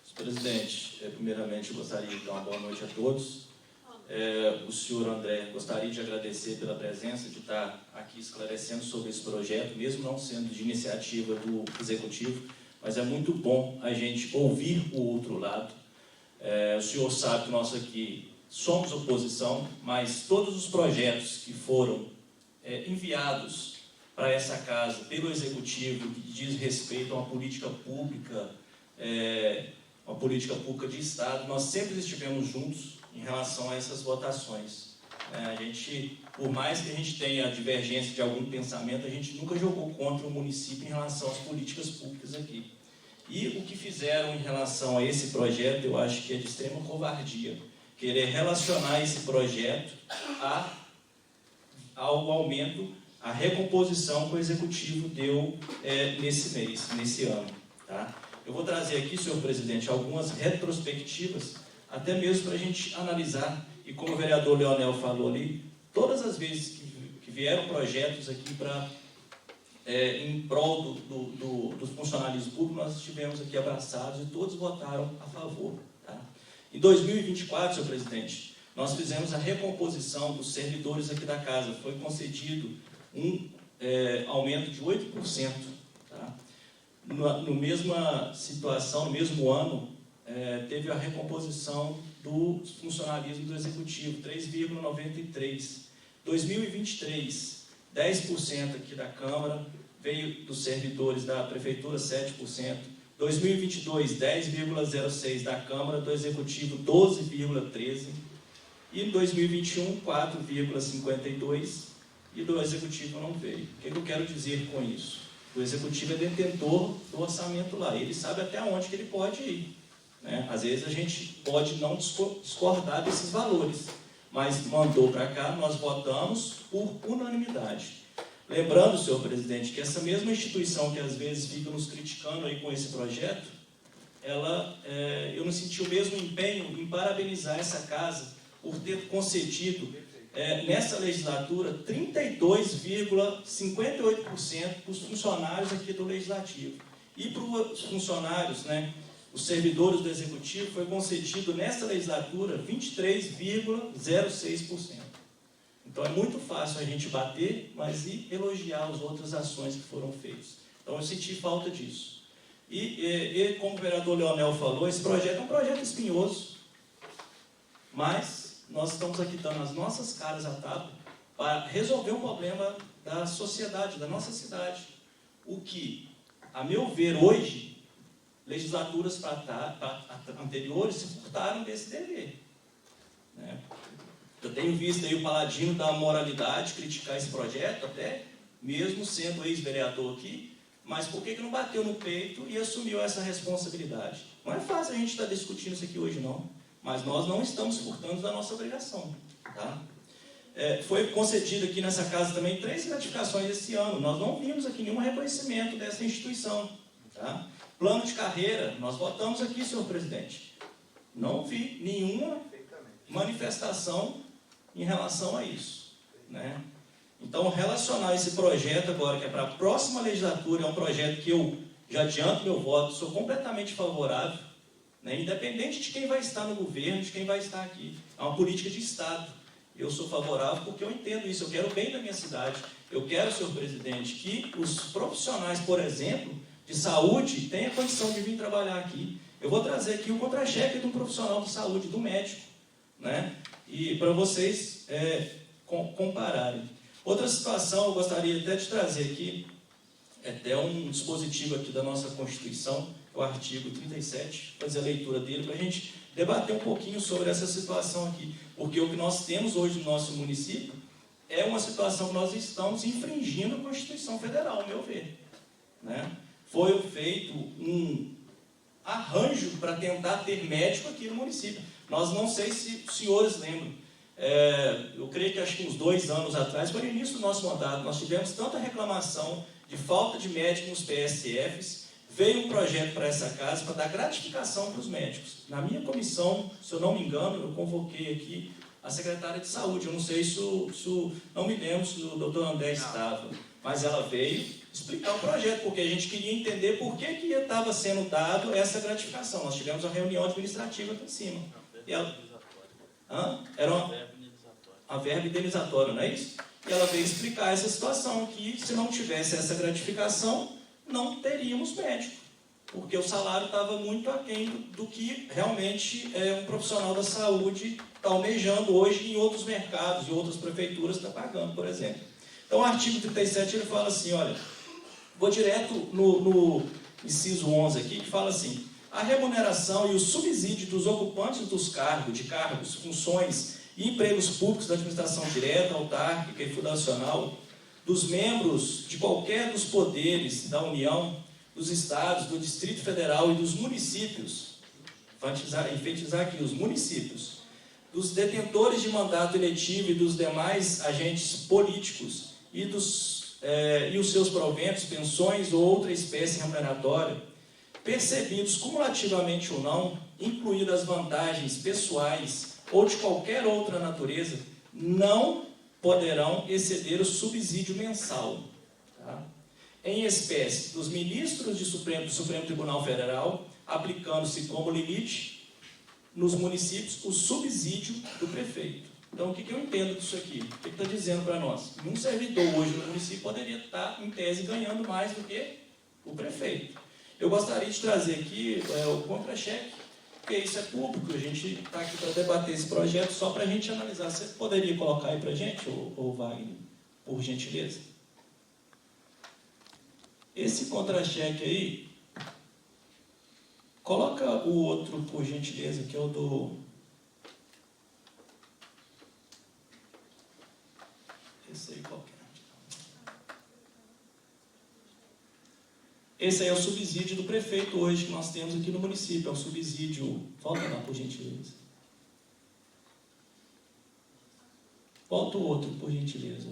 Speaker 6: Senhor presidente, primeiramente eu gostaria de dar uma boa noite a todos. O senhor André, gostaria de agradecer pela presença, de estar aqui esclarecendo sobre esse projeto, mesmo não sendo de iniciativa do Executivo, mas é muito bom a gente ouvir o outro lado. O senhor sabe que nós aqui somos oposição, mas todos os projetos que foram enviados para essa casa pelo Executivo, que diz respeito a uma política pública de Estado, nós sempre estivemos juntos em relação a essas votações. A gente, por mais que a gente tenha divergência de algum pensamento, a gente nunca jogou contra o município em relação às políticas públicas aqui. E o que fizeram em relação a esse projeto, eu acho que é de extrema covardia, querer relacionar esse projeto ao aumento, à recomposição que o Executivo deu nesse ano. Tá? Eu vou trazer aqui, senhor presidente, algumas retrospectivas, até mesmo para a gente analisar, e como o vereador Leonel falou ali, todas as vezes que vieram projetos aqui em prol do funcionalismo público, nós estivemos aqui abraçados e todos votaram a favor. Tá? Em 2024, senhor presidente, nós fizemos a recomposição dos servidores aqui da casa. Foi concedido um aumento de 8%. Tá? No mesma situação, no mesmo ano, teve a recomposição do funcionalismo do Executivo, 3,93%. 2023, 10% aqui da Câmara, veio dos servidores da Prefeitura, 7%. 2022, 10,06% da Câmara, do Executivo, 12,13%. E em 2021, 4,52%, e do Executivo não veio. O que eu quero dizer com isso? O Executivo é detentor do orçamento lá, ele sabe até onde que ele pode ir. Né? Às vezes a gente pode não discordar desses valores, mas mandou para cá, nós votamos por unanimidade. Lembrando, senhor presidente, que essa mesma instituição que às vezes fica nos criticando aí com esse projeto, eu não senti o mesmo empenho em parabenizar essa casa por ter concedido nessa legislatura, 32,58% para os funcionários aqui do Legislativo. E para os funcionários, né, os servidores do Executivo, foi concedido nessa legislatura 23,06%. Então é muito fácil a gente bater, mas e elogiar as outras ações que foram feitas. Então eu senti falta disso. E como o vereador Leonel falou, esse projeto é um projeto espinhoso, mas nós estamos aqui dando as nossas caras à tapa para resolver um problema da sociedade, da nossa cidade. O que, a meu ver, hoje, legislaturas anteriores se furtaram desse dever. Né? Eu tenho visto aí o paladino da moralidade criticar esse projeto, até mesmo sendo ex-vereador aqui, mas por que não bateu no peito e assumiu essa responsabilidade? Não é fácil a gente estar discutindo isso aqui hoje, não. Mas nós não estamos furtando da nossa obrigação. Tá? Foi concedido aqui nessa casa também 3 gratificações esse ano. Nós não vimos aqui nenhum reconhecimento dessa instituição. Tá? Plano de carreira, nós votamos aqui, senhor presidente. Não vi nenhuma manifestação em relação a isso. Né? Então, relacionar esse projeto agora, que é para a próxima legislatura, é um projeto que eu já adianto meu voto, sou completamente favorável, né? Independente de quem vai estar no governo, de quem vai estar aqui. É uma política de Estado. Eu sou favorável porque eu entendo isso, eu quero o bem da minha cidade. Eu quero, senhor presidente, que os profissionais, por exemplo, de saúde, tenham condição de vir trabalhar aqui. Eu vou trazer aqui o contra-cheque de um profissional de saúde, do médico, né? E para vocês compararem. Outra situação, eu gostaria até de trazer aqui, até um dispositivo aqui da nossa Constituição, o artigo 37, fazer a leitura dele, para a gente debater um pouquinho sobre essa situação aqui. Porque o que nós temos hoje no nosso município é uma situação que nós estamos infringindo a Constituição Federal, ao meu ver. Né? Foi feito um arranjo para tentar ter médico aqui no município. Nós não sei se os senhores lembram. Eu creio que acho que uns 2 anos atrás, foi no início do nosso mandato, nós tivemos tanta reclamação de falta de médico nos PSFs, veio um projeto para essa casa para dar gratificação para os médicos. Na minha comissão, se eu não me engano, eu convoquei aqui a secretária de saúde, eu não sei não me lembro se o doutor André estava, mas ela veio explicar o projeto, porque a gente queria entender por que estava sendo dado essa gratificação. Nós tivemos uma reunião administrativa aqui em cima. E ela, era uma verba indenizatória, não é isso? E ela veio explicar essa situação, que se não tivesse essa gratificação, não teríamos médico, porque o salário estava muito aquém do que realmente um profissional da saúde está almejando hoje em outros mercados, em outras prefeituras está pagando, por exemplo. Então, o artigo 37, ele fala assim, olha, vou direto no inciso 11 aqui, que fala assim, a remuneração e o subsídio dos ocupantes dos cargos, funções e empregos públicos da administração direta, autárquica e fundacional, dos membros de qualquer dos poderes da União, dos estados, do Distrito Federal e dos municípios, enfatizar aqui os municípios, dos detentores de mandato eletivo e dos demais agentes políticos e os seus proventos, pensões ou outra espécie remuneratória, percebidos cumulativamente ou não, incluídas as vantagens pessoais ou de qualquer outra natureza, não poderão exceder o subsídio mensal. Tá? Em espécie, dos ministros do Supremo Tribunal Federal, aplicando-se como limite nos municípios o subsídio do prefeito. Então, o que eu entendo disso aqui? O que está dizendo para nós? Um servidor hoje no município poderia estar, em tese, ganhando mais do que o prefeito. Eu gostaria de trazer aqui o contra-cheque, porque isso é público, a gente está aqui para debater esse projeto só para a gente analisar. Você poderia colocar aí para a gente, ô Wagner, por gentileza? Esse contra-cheque aí, coloca o outro, por gentileza, que é o do... Esse aí qualquer. Esse aí é o subsídio do prefeito hoje que nós temos aqui no município. É o subsídio... Volta lá, por gentileza. Volta o outro, por gentileza.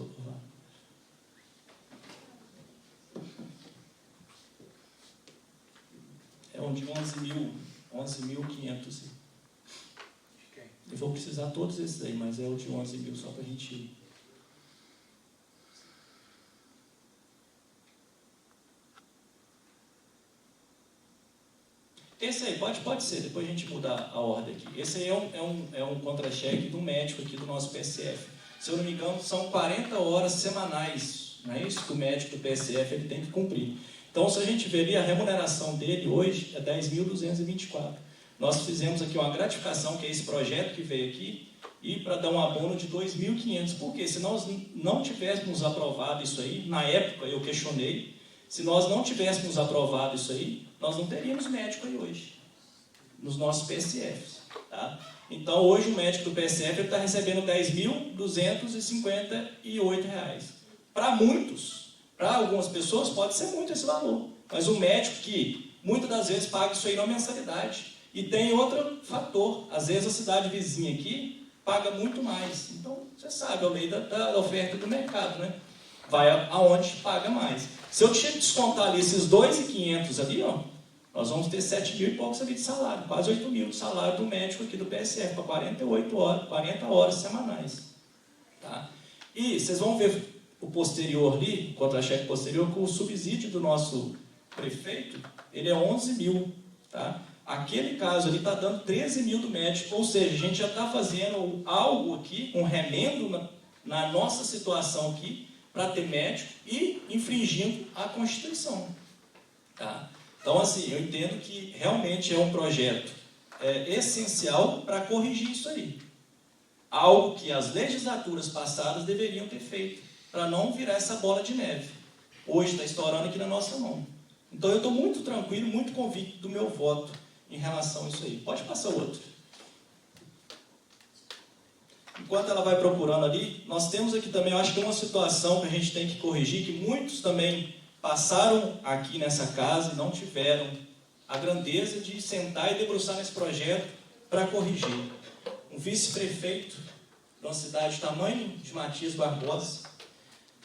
Speaker 6: É um de 11.500. Eu vou precisar todos esses aí, mas é o de 11 mil só para a gente... Esse aí, pode ser, depois a gente muda a ordem aqui. Esse aí é um contra-cheque do médico aqui do nosso PSF. Se eu não me engano, são 40 horas semanais, não é isso que o médico do PSF ele tem que cumprir. Então, se a gente ver ali, a remuneração dele hoje é 10.224. Nós fizemos aqui uma gratificação, que é esse projeto que veio aqui, e para dar um abono de 2.500. Por quê? Se nós não tivéssemos aprovado isso aí, na época eu questionei, se nós não tivéssemos aprovado isso aí, nós não teríamos médico aí hoje, nos nossos PSFs. Tá? Então, hoje o médico do PSF está recebendo R$ 10.258. Para muitos, para algumas pessoas, pode ser muito esse valor. Mas o médico que, muitas das vezes, paga isso aí na mensalidade. E tem outro fator. Às vezes, a cidade vizinha aqui paga muito mais. Então, você sabe, a lei da oferta do mercado, né? Vai aonde paga mais. Se eu descontar ali esses 2.500 ali, ó, nós vamos ter 7 mil e poucos ali de salário, quase 8 mil de salário do médico aqui do PSF, para 40 horas semanais. Tá? E vocês vão ver o posterior ali, o contra-cheque posterior, com o subsídio do nosso prefeito, ele é 11 mil. Tá? Aquele caso ali está dando 13 mil do médico, ou seja, a gente já está fazendo algo aqui, um remendo na nossa situação aqui, para ter médico e infringindo a Constituição. Tá? Então, assim, eu entendo que realmente é um projeto essencial para corrigir isso aí. Algo que as legislaturas passadas deveriam ter feito, para não virar essa bola de neve. Hoje está estourando aqui na nossa mão. Então, eu estou muito tranquilo, muito convicto do meu voto em relação a isso aí. Pode passar o outro. Enquanto ela vai procurando ali, nós temos aqui também, eu acho que uma situação que a gente tem que corrigir, que muitos também passaram aqui nessa casa e não tiveram a grandeza de sentar e debruçar nesse projeto para corrigir. Um vice-prefeito de uma cidade do tamanho de Matias Barbosa,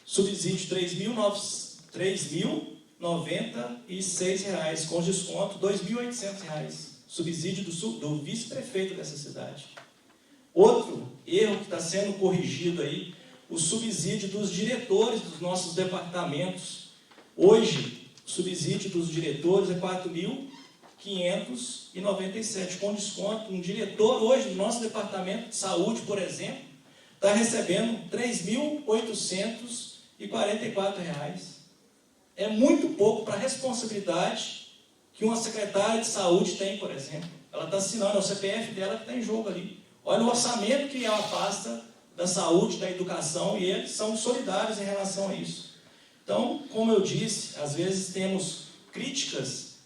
Speaker 6: subsídio R$ 3.096, com desconto R$ 2.800, subsídio do vice-prefeito dessa cidade. Outro erro que está sendo corrigido aí, o subsídio dos diretores dos nossos departamentos. Hoje, o subsídio dos diretores é R$ 4.597, com desconto. Um diretor hoje do nosso departamento de saúde, por exemplo, está recebendo R$ 3.844. É muito pouco para a responsabilidade que uma secretária de saúde tem, por exemplo. Ela está assinando, é o CPF dela que está em jogo ali. Olha o orçamento que ela pasta da saúde, da educação, e eles são solidários em relação a isso. Então, como eu disse, às vezes temos críticas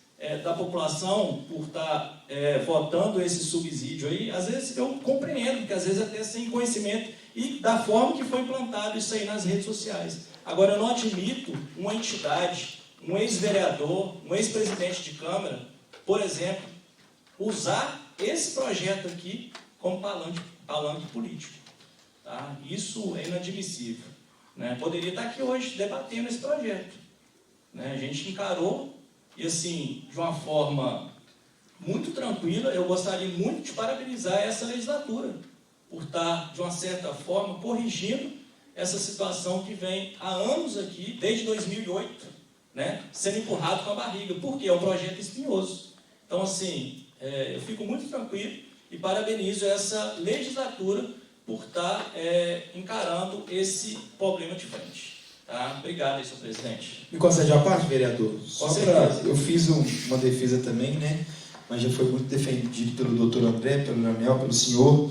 Speaker 6: da população por estar votando esse subsídio aí. Às vezes eu compreendo, porque às vezes até sem conhecimento e da forma que foi implantado isso aí nas redes sociais. Agora, eu não admito uma entidade, um ex-vereador, um ex-presidente de Câmara, por exemplo, usar esse projeto aqui como palanque político. Tá? Isso é inadmissível. Né? Poderia estar aqui hoje debatendo esse projeto. Né? A gente encarou, e assim, de uma forma muito tranquila. Eu gostaria muito de parabenizar essa legislatura por estar, de uma certa forma, corrigindo essa situação que vem há anos aqui, desde 2008, né? Sendo empurrado com a barriga, porque é um projeto espinhoso. Então, assim, eu fico muito tranquilo e parabenizo essa legislatura por estar encarando esse problema de frente. Tá? Obrigado, senhor presidente.
Speaker 7: Me concede a parte, vereador?
Speaker 6: Com certeza.
Speaker 7: Eu fiz uma defesa também, né? Mas já foi muito defendido pelo doutor André, pelo Daniel, pelo senhor.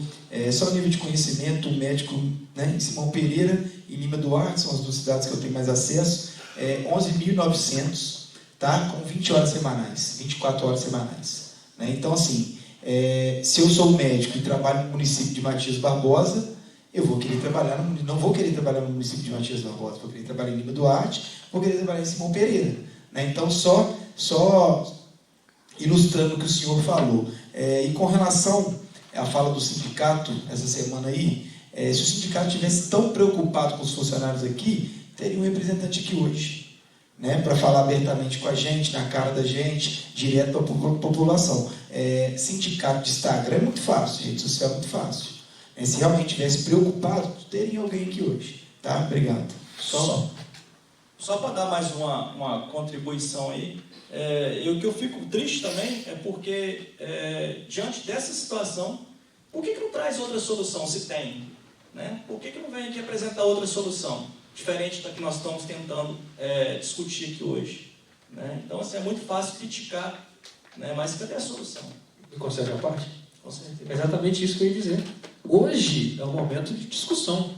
Speaker 7: Só nível de conhecimento, o médico, né, em Simão Pereira e Lima Duarte, são as duas cidades que eu tenho mais acesso, 11.900, tá? Com 20 horas semanais, 24 horas semanais. Né? Então, assim, se eu sou médico e trabalho no município de Matias Barbosa, eu vou querer trabalhar, não vou querer trabalhar no município de Matias Barbosa, vou querer trabalhar em Lima Duarte, vou querer trabalhar em Simão Pereira. Né? Então, só ilustrando o que o senhor falou. E com relação à fala do sindicato, essa semana aí, se o sindicato estivesse tão preocupado com os funcionários aqui, teria um representante aqui hoje. né, para falar abertamente com a gente, na cara da gente, direto para a população. Sindicato de Instagram é muito fácil, rede social é muito fácil. Se realmente tivesse preocupado, teria alguém aqui hoje. Tá? Obrigado.
Speaker 6: Só para dar mais uma contribuição aí, o que eu fico triste também é porque, diante dessa situação, por que não traz outra solução, se tem? Né? Por que não vem aqui apresentar outra solução, diferente da que nós estamos tentando discutir aqui hoje? Né? Então, assim, é muito fácil criticar, né? Mas cadê a solução?
Speaker 4: Me concede a parte?
Speaker 6: Com certeza.
Speaker 4: É exatamente isso que eu ia dizer. Hoje é um momento de discussão.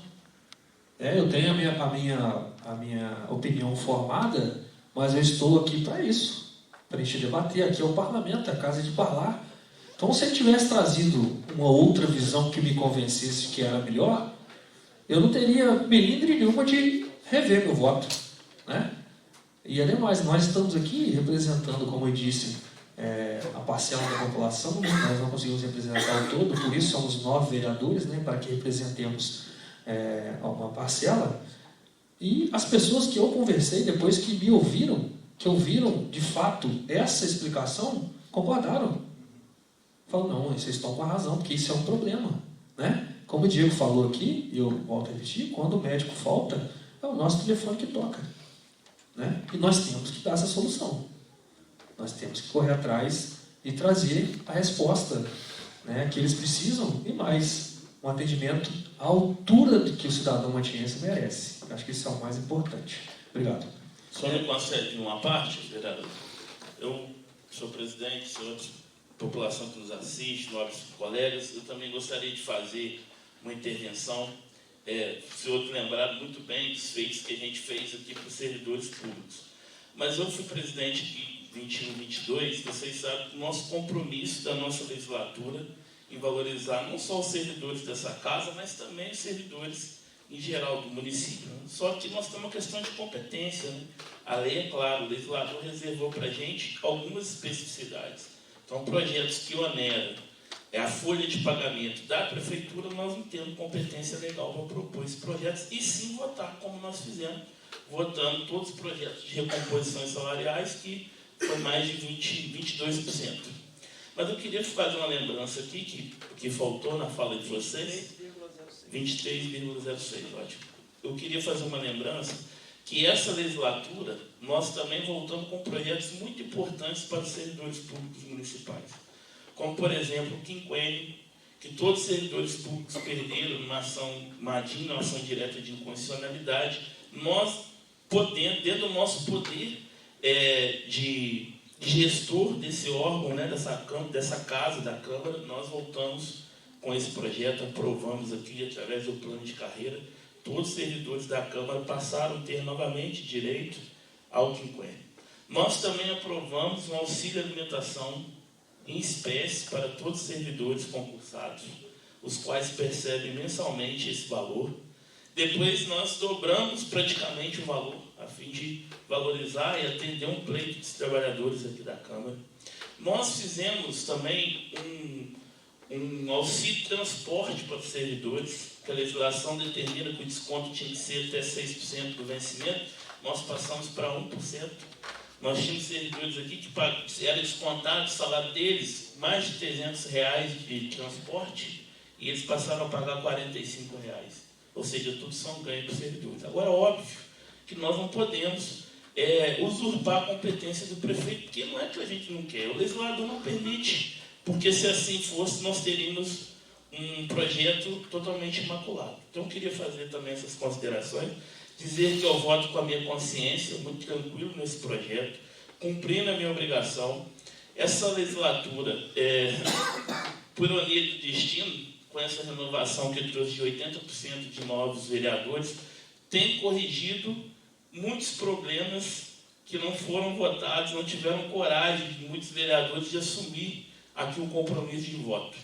Speaker 4: Eu tenho a minha opinião formada, mas eu estou aqui para isso, para a gente debater. Aqui é o parlamento, a casa de falar. Então, se ele tivesse trazido uma outra visão que me convencesse que era melhor, eu não teria melindre nenhuma de rever meu voto. Né? E, ademais, nós estamos aqui representando, como eu disse, a parcela da população, né? Nós não conseguimos representar o todo, por isso somos 9 vereadores, né? Para que representemos uma parcela. E as pessoas que eu conversei, depois que me ouviram, que ouviram de fato essa explicação, concordaram. Falaram, não, vocês estão com a razão, porque isso é um problema. Né? Como o Diego falou aqui, e eu volto a repetir, quando o médico falta, é o nosso telefone que toca. Né? E nós temos que dar essa solução. Nós temos que correr atrás e trazer a resposta, né, que eles precisam e mais, um atendimento à altura do que o cidadão matiense merece. Acho que isso é o mais importante. Obrigado.
Speaker 8: Só me concede uma parte, vereador. Eu sou presidente, senhores, população que nos assiste, nobres colegas, eu também gostaria de fazer uma intervenção. O senhor lembrado muito bem dos feitos que a gente fez aqui para os servidores públicos. Mas eu fui presidente aqui 21, 22, vocês sabem que o nosso compromisso da nossa legislatura em valorizar não só os servidores dessa casa, mas também os servidores em geral do município. Só que nós temos uma questão de competência. Né? A lei, é claro, o legislador reservou para a gente algumas especificidades. Então, projetos que oneram a folha de pagamento da prefeitura, nós não temos competência legal para propor esses projetos e sim votar, como nós fizemos, votando todos os projetos de recomposições salariais, que foi mais de 22%. Mas eu queria fazer uma lembrança aqui, que faltou na fala de vocês. 23,06, ótimo. Eu queria fazer uma lembrança que essa legislatura, nós também voltamos com projetos muito importantes para os servidores públicos municipais. Como, por exemplo, o quinquênio, que todos os servidores públicos perderam numa ação direta de inconstitucionalidade. Nós, dentro do nosso poder de gestor desse órgão, né, dessa casa, da Câmara, nós voltamos com esse projeto, aprovamos aqui, através do plano de carreira, todos os servidores da Câmara passaram a ter novamente direito ao quinquênio. Nós também aprovamos um auxílio alimentação em espécie para todos os servidores concursados, os quais percebem mensalmente esse valor. Depois nós dobramos praticamente o valor, a fim de valorizar e atender um pleito dos trabalhadores aqui da Câmara. Nós fizemos também um auxílio de transporte para os servidores, que a legislação determina que o desconto tinha que ser até 6% do vencimento, nós passamos para 1%. Nós tínhamos servidores aqui que era descontado o salário deles, mais de R$300 de transporte, e eles passaram a pagar R$45. Ou seja, tudo são ganhos para os servidores. Agora, óbvio que nós não podemos usurpar a competência do prefeito, porque não é que a gente não quer, o legislador não permite, porque se assim fosse, nós teríamos um projeto totalmente imaculado. Então, eu queria fazer também essas considerações, dizer que eu voto com a minha consciência, muito tranquilo nesse projeto, cumprindo a minha obrigação. Essa legislatura, por ironia do destino, com essa renovação que trouxe de 80% de novos vereadores, tem corrigido muitos problemas que não foram votados, não tiveram coragem de muitos vereadores de assumir aqui um compromisso de voto.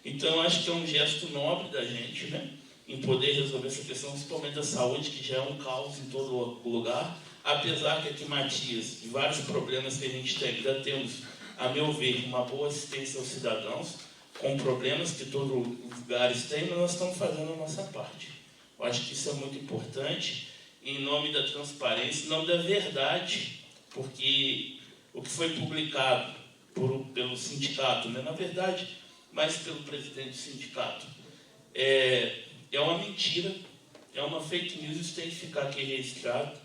Speaker 8: Então, eu acho que é um gesto nobre da gente, né, em poder resolver essa questão, principalmente da saúde, que já é um caos em todo lugar, apesar que aqui em Matias, de vários problemas que a gente tem, ainda temos, a meu ver, uma boa assistência aos cidadãos, com problemas que todos os lugares têm, mas nós estamos fazendo a nossa parte. Eu acho que isso é muito importante em nome da transparência, em nome da verdade, porque o que foi publicado pelo sindicato, né, na verdade, mais pelo presidente do sindicato, é uma mentira, é uma fake news, isso tem que ficar aqui registrado,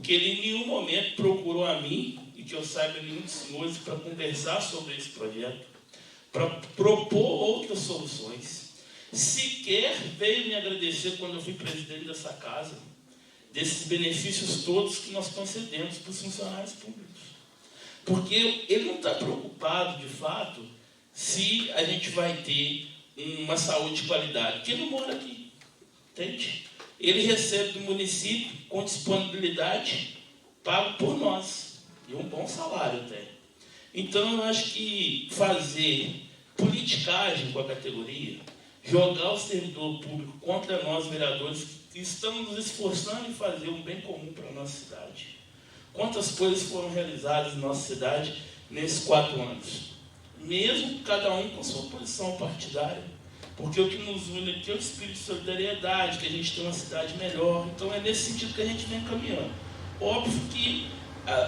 Speaker 8: que ele em nenhum momento procurou a mim, e que eu saiba nenhum dos senhores, para conversar sobre esse projeto, para propor outras soluções. Sequer veio me agradecer quando eu fui presidente dessa casa, desses benefícios todos que nós concedemos para os funcionários públicos. Porque ele não está preocupado, de fato, se a gente vai ter uma saúde de qualidade, porque ele não mora aqui, entende? Ele recebe do município com disponibilidade, pago por nós, e um bom salário até. Então, eu acho que fazer politicagem com a categoria, jogar o servidor público contra nós, vereadores, que estamos nos esforçando em fazer um bem comum para a nossa cidade. Quantas coisas foram realizadas em nossa cidade nesses 4 anos? Mesmo cada um com sua posição partidária. Porque o que nos une aqui é o espírito de solidariedade, que a gente tem uma cidade melhor. Então é nesse sentido que a gente vem caminhando. Óbvio que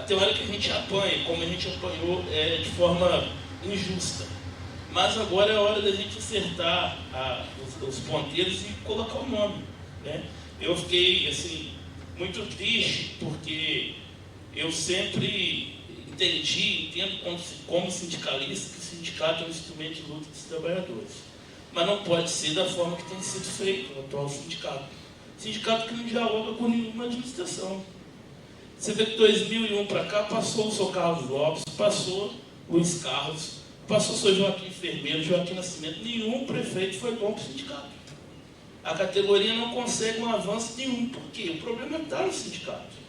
Speaker 8: tem hora que a gente apanha, como a gente apanhou de forma injusta. Mas agora é hora da gente acertar os ponteiros e colocar o nome, né? Eu fiquei assim, muito triste, porque eu sempre entendo como sindicalista que o sindicato é um instrumento de luta dos trabalhadores. Mas não pode ser da forma que tem sido feito o atual sindicato. Sindicato que não dialoga com nenhuma administração. Você vê que de 2001 para cá passou o Sr. Carlos Lopes, passou Luiz Carlos, passou o Sr. Joaquim Enfermeiro, Joaquim Nascimento. Nenhum prefeito foi bom para o sindicato. A categoria não consegue um avanço nenhum. Por quê? O problema está no sindicato.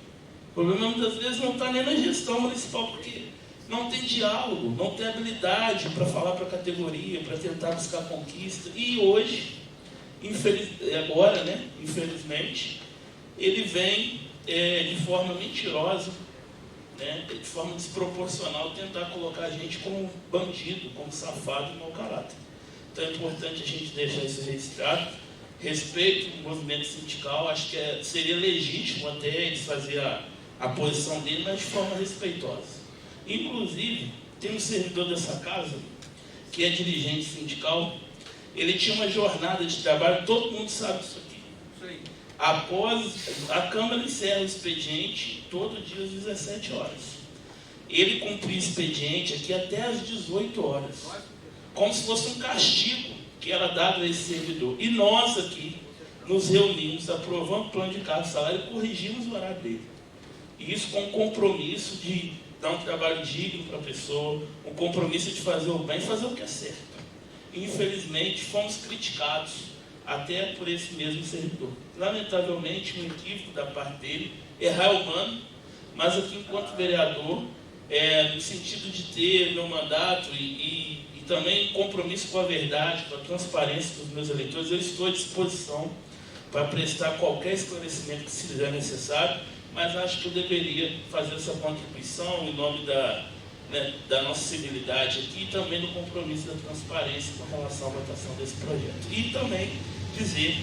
Speaker 8: O problema muitas vezes não está nem na gestão municipal, porque não tem diálogo, não tem habilidade para falar para a categoria, para tentar buscar conquista. E hoje, infelizmente, ele vem de forma mentirosa, né, de forma desproporcional, tentar colocar a gente como bandido, como safado e mau caráter. Então é importante a gente deixar isso registrado. Respeito o movimento sindical, acho que seria legítimo até eles fazer a posição dele, mas de forma respeitosa. Inclusive, tem um servidor dessa casa, que é dirigente sindical, ele tinha uma jornada de trabalho, todo mundo sabe disso aqui. Após a Câmara encerra o expediente, todo dia às 17 horas. Ele cumpria o expediente aqui até às 18 horas, como se fosse um castigo que era dado a esse servidor. E nós aqui nos reunimos, aprovamos o plano de cargo e salário e corrigimos o horário dele. E isso com um compromisso de dar um trabalho digno para a pessoa, um compromisso de fazer o bem, fazer o que é certo. E, infelizmente, fomos criticados até por esse mesmo servidor. Lamentavelmente, um equívoco da parte dele, errar é humano, mas aqui, enquanto vereador, no sentido de ter meu mandato e também compromisso com a verdade, com a transparência dos meus eleitores, eu estou à disposição para prestar qualquer esclarecimento que se fizer necessário, mas acho que eu deveria fazer essa contribuição em nome da nossa civilidade aqui e também do compromisso da transparência com relação à votação desse projeto. E também dizer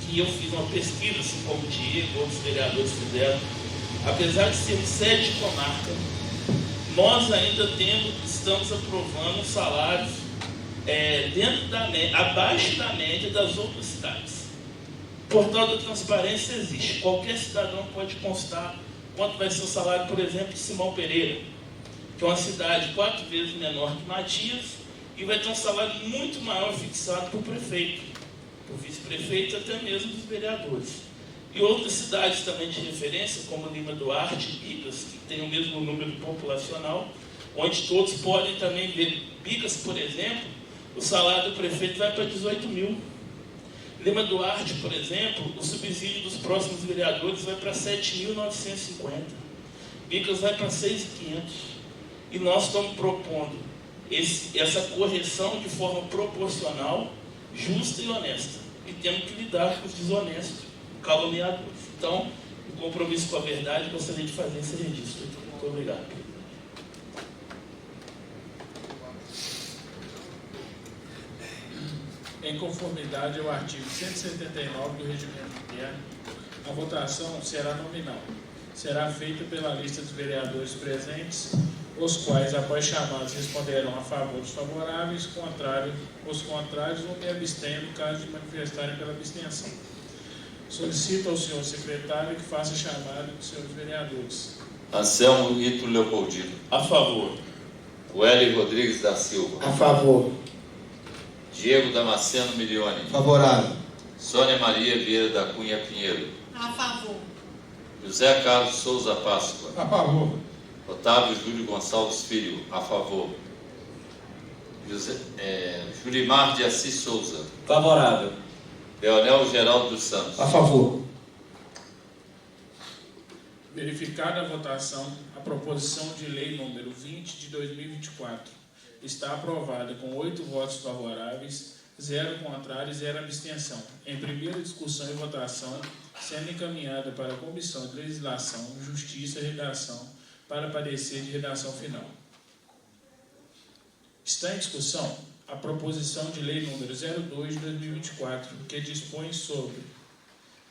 Speaker 8: que eu fiz uma pesquisa, assim como o Diego, outros vereadores fizeram, apesar de sermos 7 comarcas, nós ainda estamos aprovando salários abaixo da média das outras cidades. O portal da transparência existe. Qualquer cidadão pode constar quanto vai ser o salário, por exemplo, de Simão Pereira, que é uma cidade 4 vezes menor que Matias, e vai ter um salário muito maior fixado por prefeito, por vice-prefeito e até mesmo dos vereadores. E outras cidades também de referência, como Lima Duarte e Bicas, que tem o mesmo número populacional, onde todos podem também ver. Bicas, por exemplo, o salário do prefeito vai para 18 mil. Lima Duarte, por exemplo, o subsídio dos próximos vereadores vai para 7.950. Bicas vai para 6.500. E nós estamos propondo essa correção de forma proporcional, justa e honesta. E temos que lidar com os desonestos, caluniadores. Então, o compromisso com a verdade, gostaria de fazer esse registro. Muito obrigado.
Speaker 1: Em conformidade ao artigo 179 do Regimento Interno, A votação será nominal. Será feita pela lista dos vereadores presentes, os quais, após chamados, responderão a favor dos favoráveis, os contrários ou me abstenham no caso de manifestarem pela abstenção. Solicito ao senhor secretário que faça a chamada dos senhores vereadores.
Speaker 2: Anselmo Ito Leopoldino.
Speaker 8: A favor.
Speaker 2: Wely Rodrigues da Silva.
Speaker 3: A favor.
Speaker 2: Diego Damasceno Milione.
Speaker 7: Favorável.
Speaker 2: Sônia Maria Vieira da Cunha Pinheiro.
Speaker 9: A favor.
Speaker 2: José Carlos Souza Páscoa.
Speaker 3: A favor.
Speaker 2: Otávio Júlio Gonçalves Filho. A favor. Julimar de Assis Souza.
Speaker 6: Favorável.
Speaker 2: Leonel Geraldo dos Santos.
Speaker 7: A favor.
Speaker 1: Verificada a votação, a proposição de lei número 20 de 2024 está aprovada com 8 votos favoráveis, 0 contrários e 0 abstenção. Em primeira discussão e votação, sendo encaminhada para a Comissão de Legislação, Justiça e Redação para parecer de redação final. Está em discussão a proposição de lei número 02 de 2024, que dispõe sobre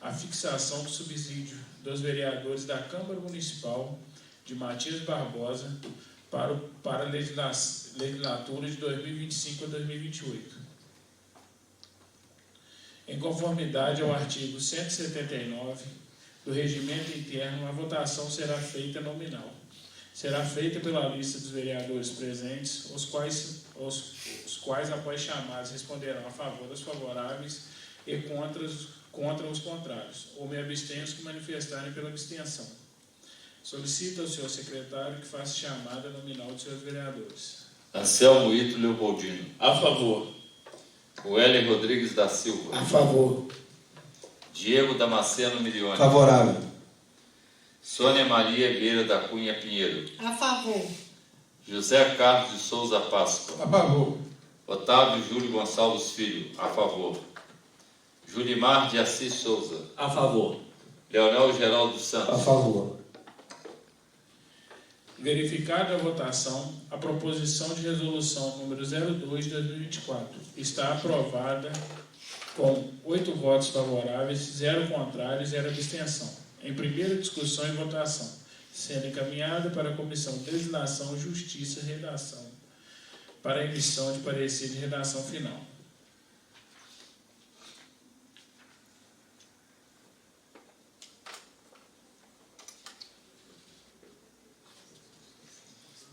Speaker 1: a fixação do subsídio dos vereadores da Câmara Municipal de Matias Barbosa para a legislatura de 2025 a 2028. Em conformidade ao artigo 179 do Regimento Interno, a votação será feita nominal. Será feita pela lista dos vereadores presentes, os quais após chamados, responderão a favor dos favoráveis e contra os contrários, ou me abstenham os que manifestarem pela abstenção. Solicito ao senhor secretário que faça chamada nominal dos seus vereadores.
Speaker 2: Anselmo Ito Leopoldino.
Speaker 8: A favor.
Speaker 2: Wely Rodrigues da Silva.
Speaker 3: A favor.
Speaker 2: Diego Damasceno Milione.
Speaker 7: Favorável.
Speaker 2: Sônia Maria Vieira da Cunha Pinheiro.
Speaker 9: A favor.
Speaker 2: José Carlos de Souza Páscoa.
Speaker 3: A favor.
Speaker 2: Otávio Júlio Gonçalves Filho. A favor. Julimar de Assis Souza.
Speaker 6: A favor.
Speaker 2: Leonel Geraldo dos Santos.
Speaker 7: A favor.
Speaker 1: Verificada a votação, a proposição de resolução número 02 de 2024 está aprovada com 8 votos favoráveis, 0 contrários e 0 abstenção. Em primeira discussão e votação, sendo encaminhada para a Comissão de Legislação, Justiça e Redação para a emissão de parecer de redação final.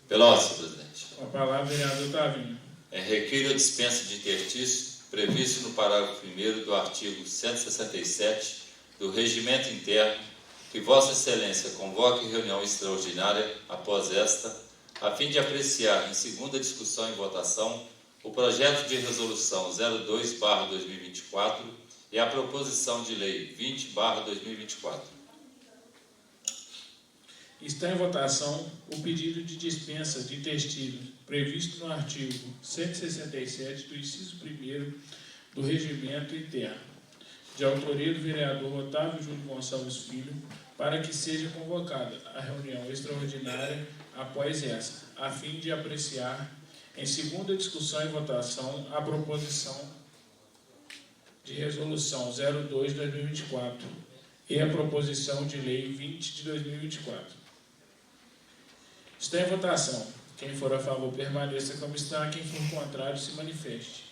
Speaker 2: Veloso, presidente.
Speaker 1: Com a palavra, vereador Tavinho.
Speaker 2: Requeiro a dispensa de interstício previsto no parágrafo 1º do artigo 167 do Regimento Interno, que Vossa Excelência convoque reunião extraordinária após esta, a fim de apreciar em segunda discussão e votação o projeto de resolução 02/2024 e a proposição de lei 20/2024.
Speaker 1: Está em votação o pedido de dispensa de intestino previsto no artigo 167 do inciso 1º do Regimento Interno, de autoria do vereador Otávio Júlio Gonçalves Filho, para que seja convocada a reunião extraordinária após essa, a fim de apreciar em segunda discussão e votação a proposição de resolução 02 de 2024 e a proposição de lei 20 de 2024. Está em votação. Quem for a favor permaneça como está, quem for contrário se manifeste.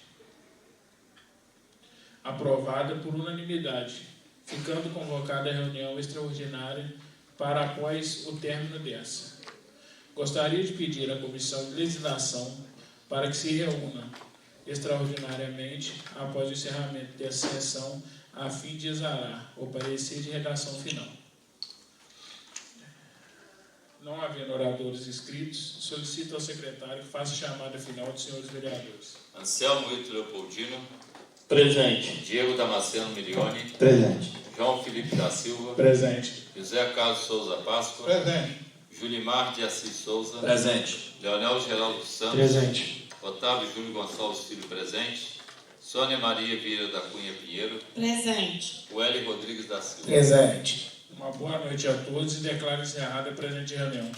Speaker 1: Aprovada por unanimidade, ficando convocada a reunião extraordinária para após o término dessa. Gostaria de pedir à Comissão de Legislação para que se reúna extraordinariamente após o encerramento dessa sessão, a fim de exarar o parecer de redação final. Não havendo oradores inscritos, solicito ao secretário que faça a chamada final dos senhores vereadores.
Speaker 2: Anselmo Ito Leopoldino.
Speaker 8: Presente.
Speaker 2: Diego Damasceno Milione.
Speaker 7: Presente.
Speaker 2: João Felipe da Silva.
Speaker 1: Presente.
Speaker 2: José Carlos Souza Páscoa.
Speaker 3: Presente.
Speaker 2: Julimar de Assis Souza.
Speaker 6: Presente.
Speaker 2: Leonel Geraldo dos Santos.
Speaker 7: Presente.
Speaker 2: Otávio Júlio Gonçalves Filho presente. Sônia Maria Vieira da Cunha Pinheiro.
Speaker 9: Presente.
Speaker 2: Wely Rodrigues da Silva.
Speaker 3: Presente.
Speaker 1: Uma boa noite a todos e declaro encerrada a presente reunião.